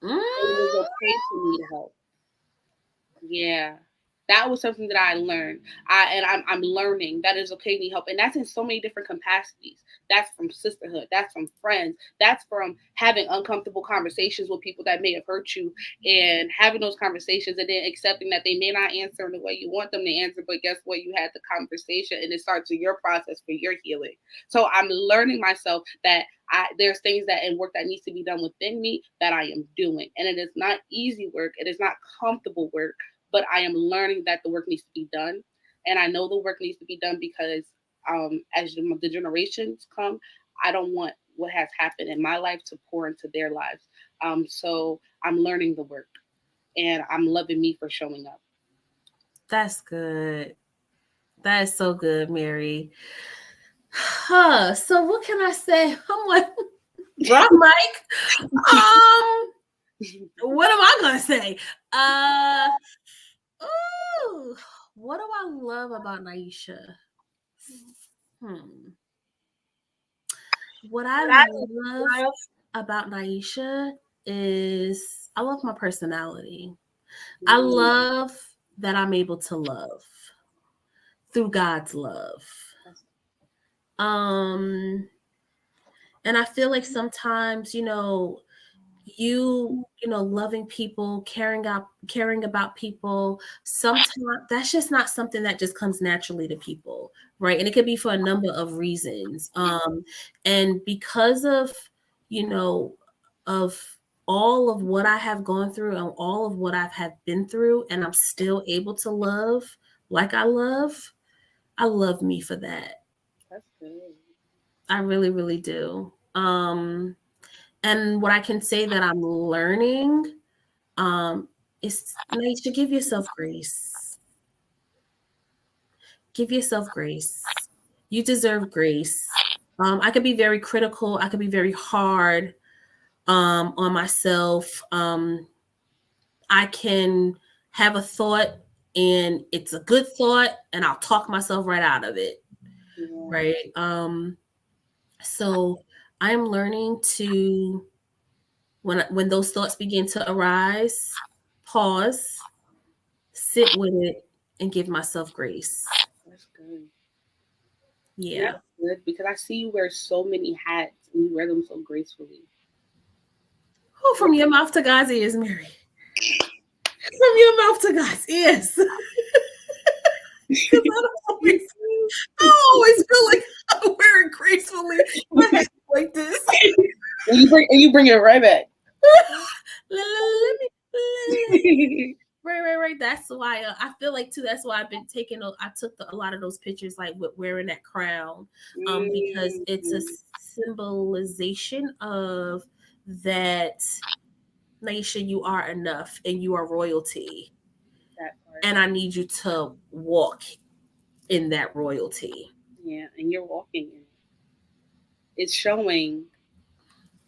It is mm, okay to need help. Yeah. That was something that I learned. I'm learning that it's okay to need help. And that's in so many different capacities. That's from sisterhood. That's from friends. That's from having uncomfortable conversations with people that may have hurt you and having those conversations and then accepting that they may not answer in the way you want them to answer, but guess what? You had the conversation and it starts your process for your healing. So I'm learning myself that there's things that and work that needs to be done within me that I am doing. And it is not easy work. It is not comfortable work, but I am learning that the work needs to be done. And I know the work needs to be done because as the generations come, I don't want what has happened in my life to pour into their lives. So I'm learning the work and I'm loving me for showing up. that's good. That is so good, Mary. Huh. So what can I say? I'm like, drop mic. What am I gonna say? Uh ooh, what do I love about Naisha? Hmm. What I love about Naisha is I love my personality. I Mm, love that I'm able to love through God's love. Um, and I feel like sometimes, you know, you know, loving people, caring about people, sometimes that's just not something that just comes naturally to people, right? And it could be for a number of reasons. And because of, you know, of all of what I have gone through and all of what I've have been through, and I'm still able to love like I love me for that. That's good. I really, really do. And what I can say that I'm learning is, Nature, give yourself grace. Give yourself grace. You deserve grace. I could be very critical. I could be very hard on myself. I can have a thought and it's a good thought and I'll talk myself right out of it. Yeah. Right. So I'm learning to, when those thoughts begin to arise, pause, sit with it, and give myself grace. That's good. And Yeah. that's good because I see you wear so many hats and you wear them so gracefully. Oh, from your mouth to God's ears, Mary. From your mouth to God's ears. Because I always feel like I'm wearing gracefully. My head like this. And you bring it right back. Let me. Right. That's why I feel like too. That's why I've been taking. I took a lot of those pictures, like with wearing that crown, because it's a symbolization of that nation. You are enough, and you are royalty, That part. and I need you to walk in that royalty. Yeah, and you're walking in it. It's showing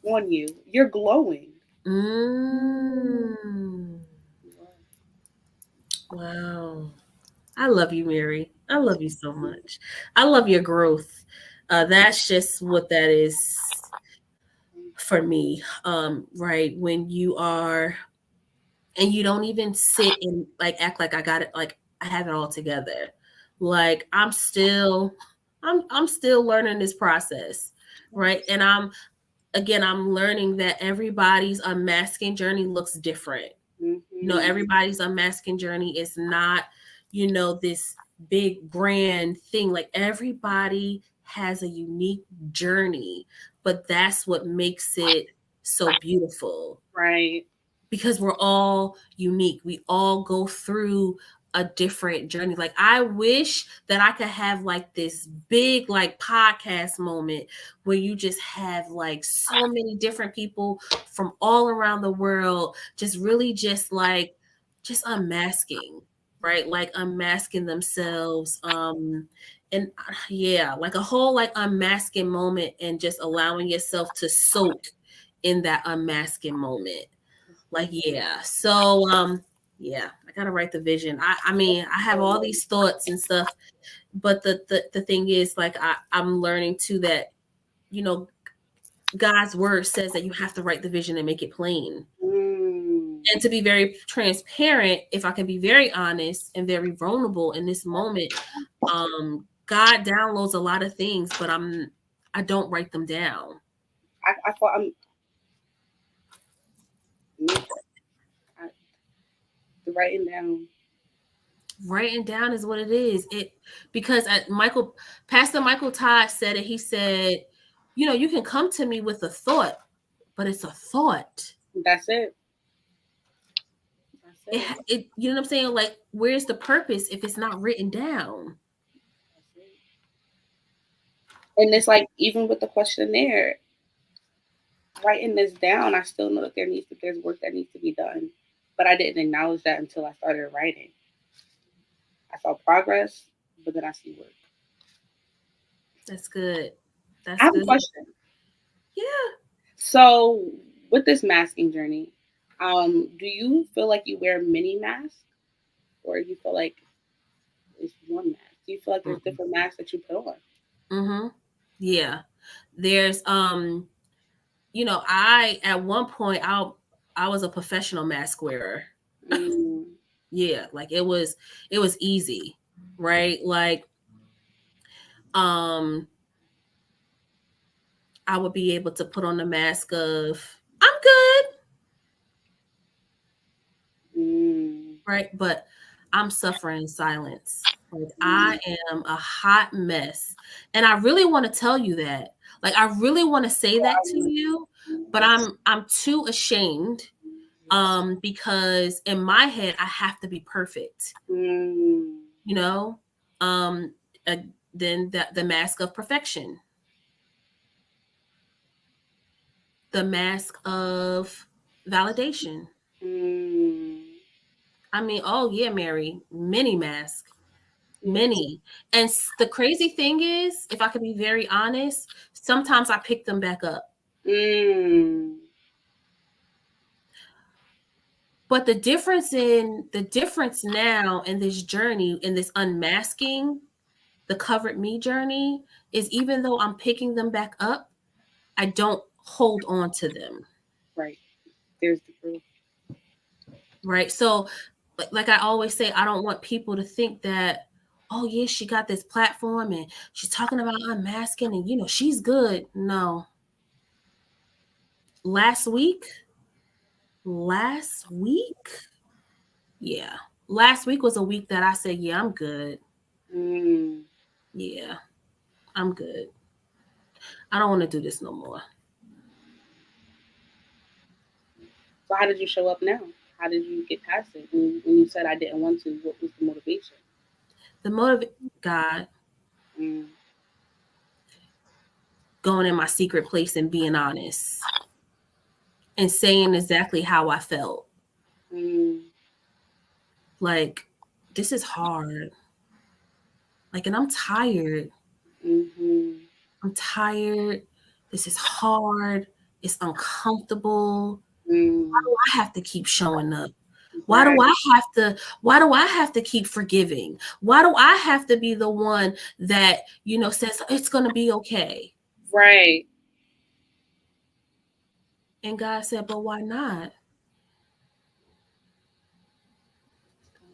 on you. You're glowing. Mm. Wow. I love you, Mary. I love you so much. I love your growth. That's just what that is for me. Right. When you are, and you don't even sit and like act like I got it, like I have it all together. Like I'm still learning this process. Right. And I'm learning that everybody's unmasking journey looks different. You know, Mm-hmm. everybody's unmasking journey is not, you know, this big grand thing. Like everybody has a unique journey, but that's what makes it so beautiful, Right. because we're all unique. We all go through a different journey. Like I wish that I could have like this big like podcast moment where you just have like so many different people from all around the world just really just unmasking, right? Like unmasking themselves, and yeah, like a whole like unmasking moment, and just allowing yourself to soak in that unmasking moment. Like, yeah. So yeah, I gotta write the vision. I mean, I have all these thoughts and stuff, but the thing is, like, I'm learning too that, you know, God's word says that you have to write the vision and make it plain. Mm. And to be very transparent, if I can be very honest and very vulnerable in this moment, God downloads a lot of things, but I don't write them down. I thought I, the writing down. Writing down is what it is. It because Pastor Michael Todd said it. He said, you know, you can come to me with a thought, but it's a thought. That's it. That's It, it. it you know what I'm saying? Like, where's the purpose if it's not written down? That's it. And it's like even with the questionnaire, writing this down, I still know that there's work that needs to be done, but I didn't acknowledge that until I started writing. I saw progress, but then I see work. That's good. I That's have a good. question. Yeah. So with this masking journey, do you feel like you wear many masks, or you feel like it's one mask? Do you feel like there's different masks that you put on? Mm-hmm. Yeah. There's you know, I at one point I was a professional mask wearer. Mm, Yeah, like it was easy, right? Like um I would be able to put on the mask of I'm good. right? But I'm suffering in silence. Like I am a hot mess. And I really want to tell you that. Like I really want to say that to you, but I'm too ashamed because in my head I have to be perfect. You know? Um uh, then the mask of perfection. The mask of validation. I mean, oh yeah, Mary, many masks. Many. And the crazy thing is, if I could be very honest, sometimes I pick them back up. But the difference now in this journey, in this unmasking, the covered me journey, is even though I'm picking them back up, I don't hold on to them. Right. There's the proof. Right. So like I always say, I don't want people to think that, oh yeah, she got this platform and she's talking about unmasking and she's good. No. Last week, yeah. Last week was a week that I said, yeah, I'm good. Yeah, I'm good. I don't want to do this no more. So how did you show up now? How did you get past it? When you said I didn't want to, what was the motivation? God, Mm. going in my secret place and being honest and saying exactly how I felt. Like, this is hard. Like, and I'm tired. I'm tired. This is hard. It's uncomfortable. Why do I have to keep showing up? Why do I have to keep forgiving? Why do I have to be the one that, says it's going to be okay? Right. And God said, but why not?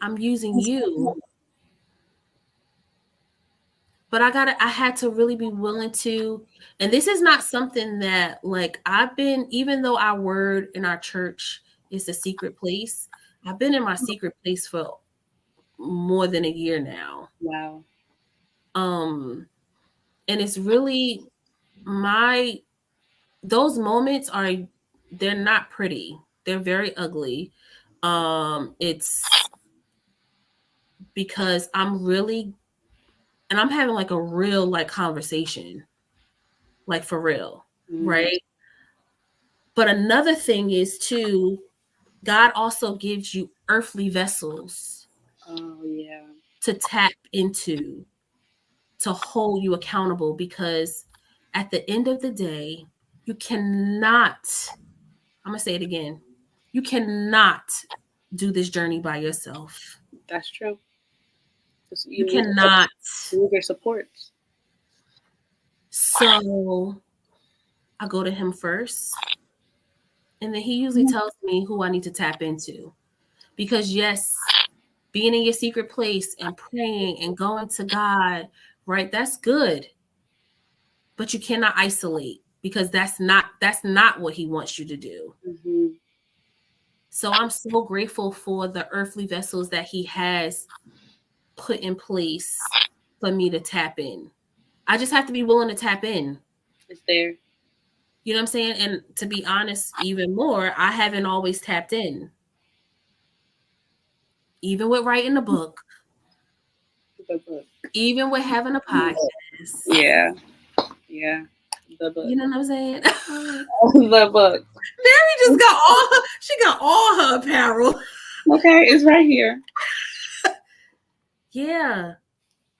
I'm using you. But I had to really be willing to, and this is not something that like even though our word in our church is a secret place, I've been in my secret place for more than a year now. Wow. And it's really those moments they're not pretty. They're very ugly. It's because I'm having like a real like conversation, like for real, right? But another thing is too, God also gives you earthly vessels to tap into, to hold you accountable, because at the end of the day, you cannot, I'm going to say it again, you cannot do this journey by yourself. That's true. You cannot. You need your support. So I go to him first, and then he usually tells me who I need to tap into. Because yes, being in your secret place and praying and going to God, right? That's good. But you cannot isolate, because that's not what he wants you to do. So I'm so grateful for the earthly vessels that he has put in place for me to tap in. I just have to be willing to tap in. It's there. You know what I'm saying? And to be honest, even more, I haven't always tapped in. Even with writing a book. The book. Even with having a podcast. Yeah. Yeah. The book. You know what I'm saying? The book. Mary just got all her apparel. Okay, it's right here. Yeah.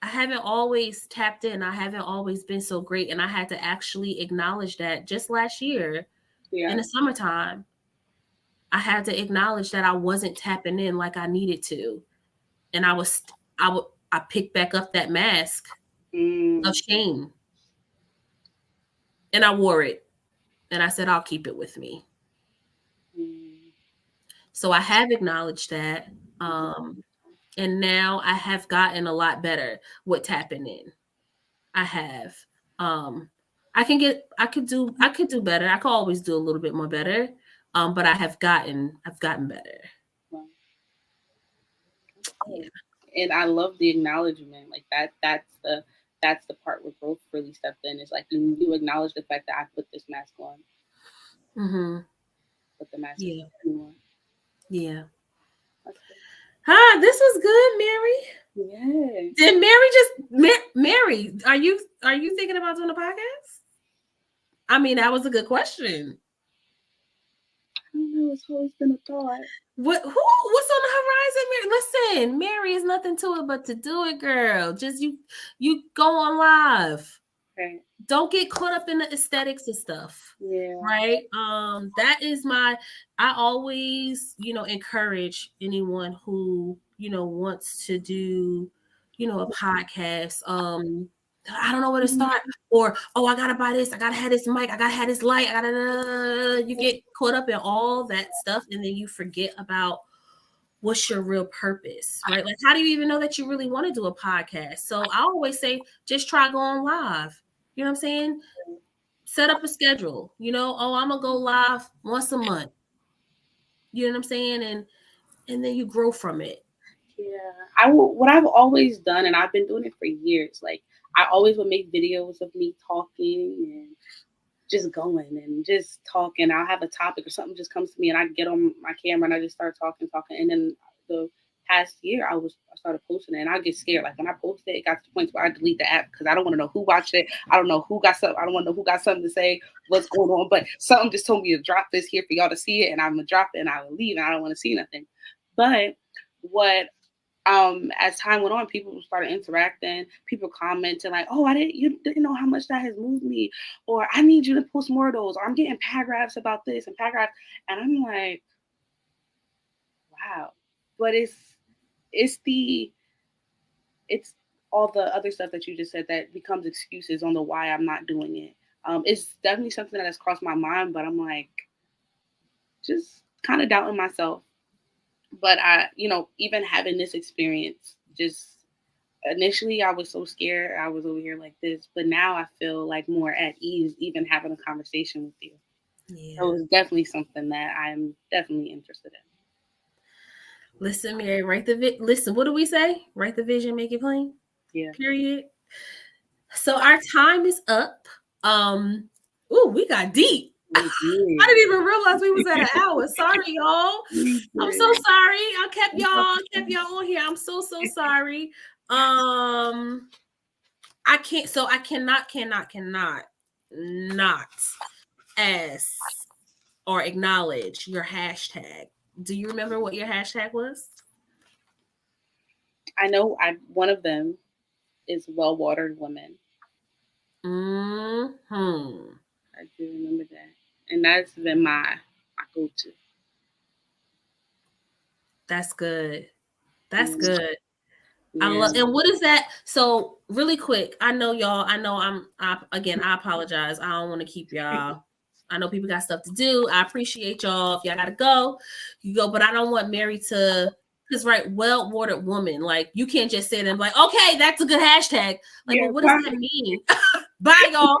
I haven't always tapped in. I haven't always been so great. And I had to actually acknowledge that just last year in the summertime. I had to acknowledge that I wasn't tapping in like I needed to. And I picked back up that mask of shame. And I wore it. And I said, I'll keep it with me. So I have acknowledged that. And now I have gotten a lot better with tapping in. I have. I could do better. I could always do a little bit more better. But I've gotten better. Yeah. And I love the acknowledgement. Like that's the part where growth really stepped in. It's like you acknowledge the fact that I put this mask on, Mm-hmm. put the mask Yeah. on. Yeah. That's good. Hi, this was good, Mary. Yeah. Did Mary just Mary? Are you thinking about doing a podcast? I mean, that was a good question. I don't know. It's always been a thought. What's on the horizon, Mary? Listen, Mary is nothing to it but to do it, girl. Just you go on live. Right. Don't get caught up in the aesthetics of stuff. Yeah. Right. That is I always, encourage anyone who, wants to do, a podcast. I don't know where to start. Or, oh, I gotta buy this, I gotta have this mic, I gotta have this light, you get caught up in all that stuff, and then you forget about what's your real purpose, right? Like, how do you even know that you really want to do a podcast? So I always say, just try going live. You know what I'm saying? Set up a schedule. Oh, I'm gonna go live once a month. You know what I'm saying? And then you grow from it. Yeah. What I've always done, and I've been doing it for years. Like I always would make videos of me talking and just going and just talking. I'll have a topic or something just comes to me, and I get on my camera and I just start talking. And then the past year, I started posting it, and I get scared. Like when I posted it got to the point where I delete the app because I don't want to know who watched it. I don't know who got something. I don't want to know who got something to say. What's going on? But something just told me to drop this here for y'all to see it, and I'm gonna drop it and I will leave, and I don't want to see nothing. But what as time went on, people started interacting, people commenting like, oh, you didn't know how much that has moved me, or I need you to post more of those, or I'm getting paragraphs about this and paragraphs. And I'm like, wow. But it's the it's all the other stuff that you just said that becomes excuses on the why I'm not doing it. It's definitely something that has crossed my mind, but I'm like just kind of doubting myself. But even having this experience, just initially I was so scared. I was over here like this, but now I feel like more at ease even having a conversation with you. Yeah. So it's definitely something that I'm definitely interested in. Listen, Mary, listen, what do we say? Write the vision, make it plain. Yeah. Period. So our time is up. We got deep. I didn't even realize we was at an hour. Sorry, y'all. I'm so sorry. I kept y'all on here. I'm so sorry. I cannot not ask or acknowledge your hashtag. Do you remember what your hashtag was? I know one of them is well-watered women. Mm-hmm. I do remember that. And that's been my go-to. That's good. That's good. I Yeah. love. And what is that? So really quick, I know y'all. I know I apologize. I don't want to keep y'all. I know people got stuff to do. I appreciate y'all. If y'all gotta go, you go. But I don't want Mary to. Because well-watered woman. Like you can't just say them like, okay, that's a good hashtag. Like, well, what does that mean? Bye, y'all.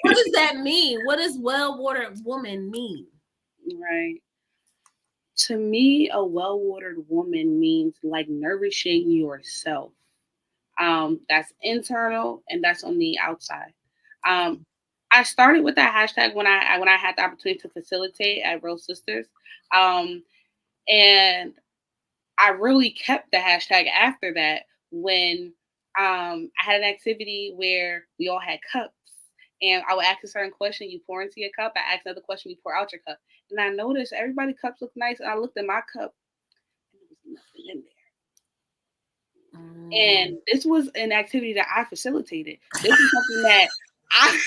What does that mean? What does well-watered woman mean? Right. To me, a well-watered woman means like nourishing yourself. That's internal and that's on the outside. I started with that hashtag when I had the opportunity to facilitate at Real Sisters, and I really kept the hashtag after that when I had an activity where we all had cups. And I would ask a certain question, you pour into your cup. I asked another question, you pour out your cup. And I noticed everybody's cups look nice. And I looked at my cup and there was nothing in there. And this was an activity that I facilitated. This is something that I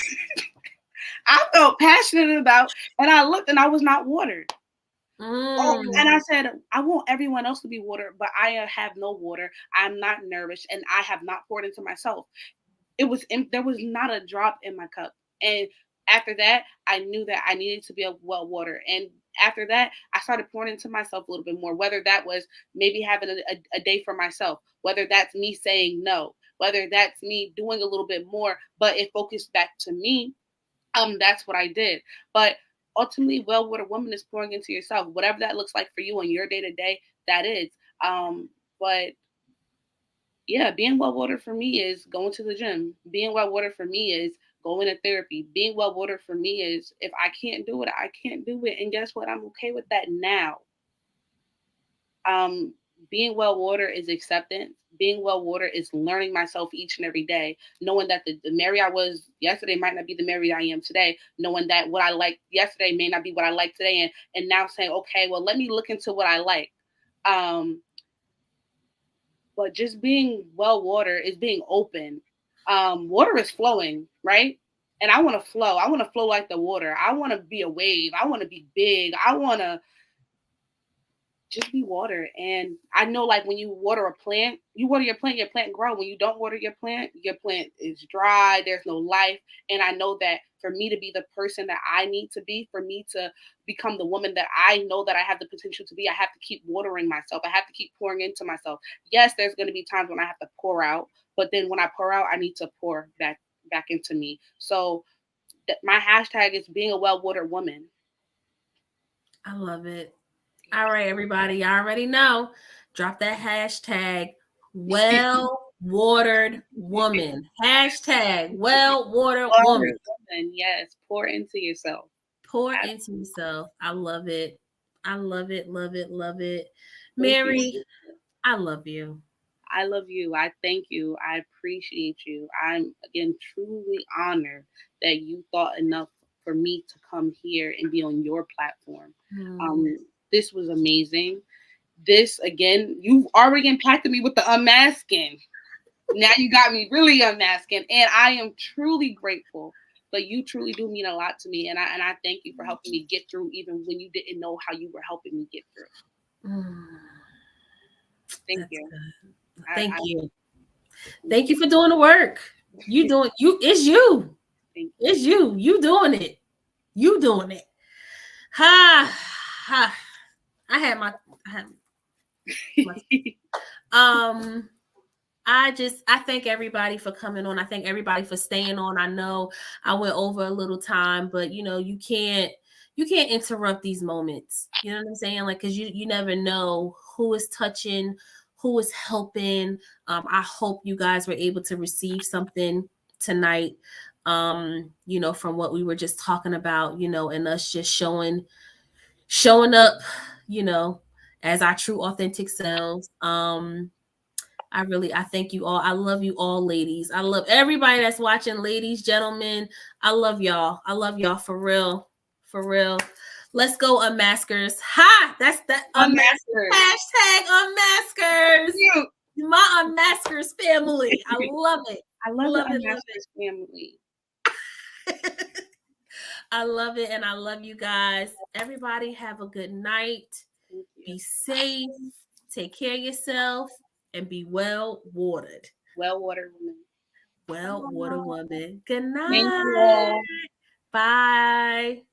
I felt passionate about, and I looked and I was not watered. And I said, I want everyone else to be watered, but I have no water. I'm not nourished, and I have not poured into myself. There was not a drop in my cup. And after that, I knew that I needed to be well watered. And after that, I started pouring into myself a little bit more, whether that was maybe having a day for myself, whether that's me saying no, whether that's me doing a little bit more, but it focused back to me. That's what I did. But ultimately, well-watered woman is pouring into yourself. Whatever that looks like for you on your day-to-day, that is. But yeah, being well watered for me is going to the gym. Being well watered for me is going to therapy. Being well watered for me is if I can't do it, I can't do it. And guess what? I'm okay with that now. Um, Being well watered is acceptance. Being well watered is learning myself each and every day, knowing that the Mary I was yesterday might not be the Mary I am today, knowing that what I liked yesterday may not be what I like today, and now saying, okay, well, let me look into what I like. Um, but just being well watered is being open. Water is flowing, right? And I want to flow. I want to flow like the water. I want to be a wave. I want to be big. I want to just be water. And I know, like, when you water a plant, you water your plant grow. When you don't water your plant is dry. There's no life. And I know that for me to be the person that I need to be, for me to become the woman that I know that I have the potential to be, I have to keep watering myself. I have to keep pouring into myself. Yes, there's going to be times when I have to pour out, but then when I pour out, I need to pour back into me. So my hashtag is being a well-watered woman. I love it. All right, everybody. Y'all already know. Drop that hashtag well-watered woman. Hashtag well-watered woman. Yes, pour into yourself. Pour into yourself. I love it. I love it, love it, love it. Thank Mary, you. I love you. I love you. I thank you. I appreciate you. I'm, again, truly honored that you thought enough for me to come here and be on your platform. This was amazing. This, again, you've already impacted me with the unmasking. Now you got me really unmasking, and I am truly grateful. But you truly do mean a lot to me, and I thank you for helping me get through, even when you didn't know how you were helping me get through. Thank you. Good. Thank you. Thank you for doing the work. You doing you. It's you. It's you. You doing it. You doing it. Ha ha. I had my. I thank everybody for coming on. I thank everybody for staying on. I know I went over a little time, but you can't interrupt these moments. You know what I'm saying? Like, because you never know who is touching, who is helping. I hope you guys were able to receive something tonight. From what we were just talking about, and us just showing up, as our true authentic selves. I thank you all. I love you all, ladies. I love everybody that's watching, ladies, gentlemen. I love y'all. I love y'all for real. For real. Let's go, unmaskers. Ha! That's that unmaskers. Hashtag unmaskers. My unmaskers family. I love it. I love the unmaskers family. I love it, and I love you guys. Everybody have a good night. Be safe. Take care of yourself. And be well-watered. Well-watered woman. Well-watered woman. Good night. Thank you all. Bye.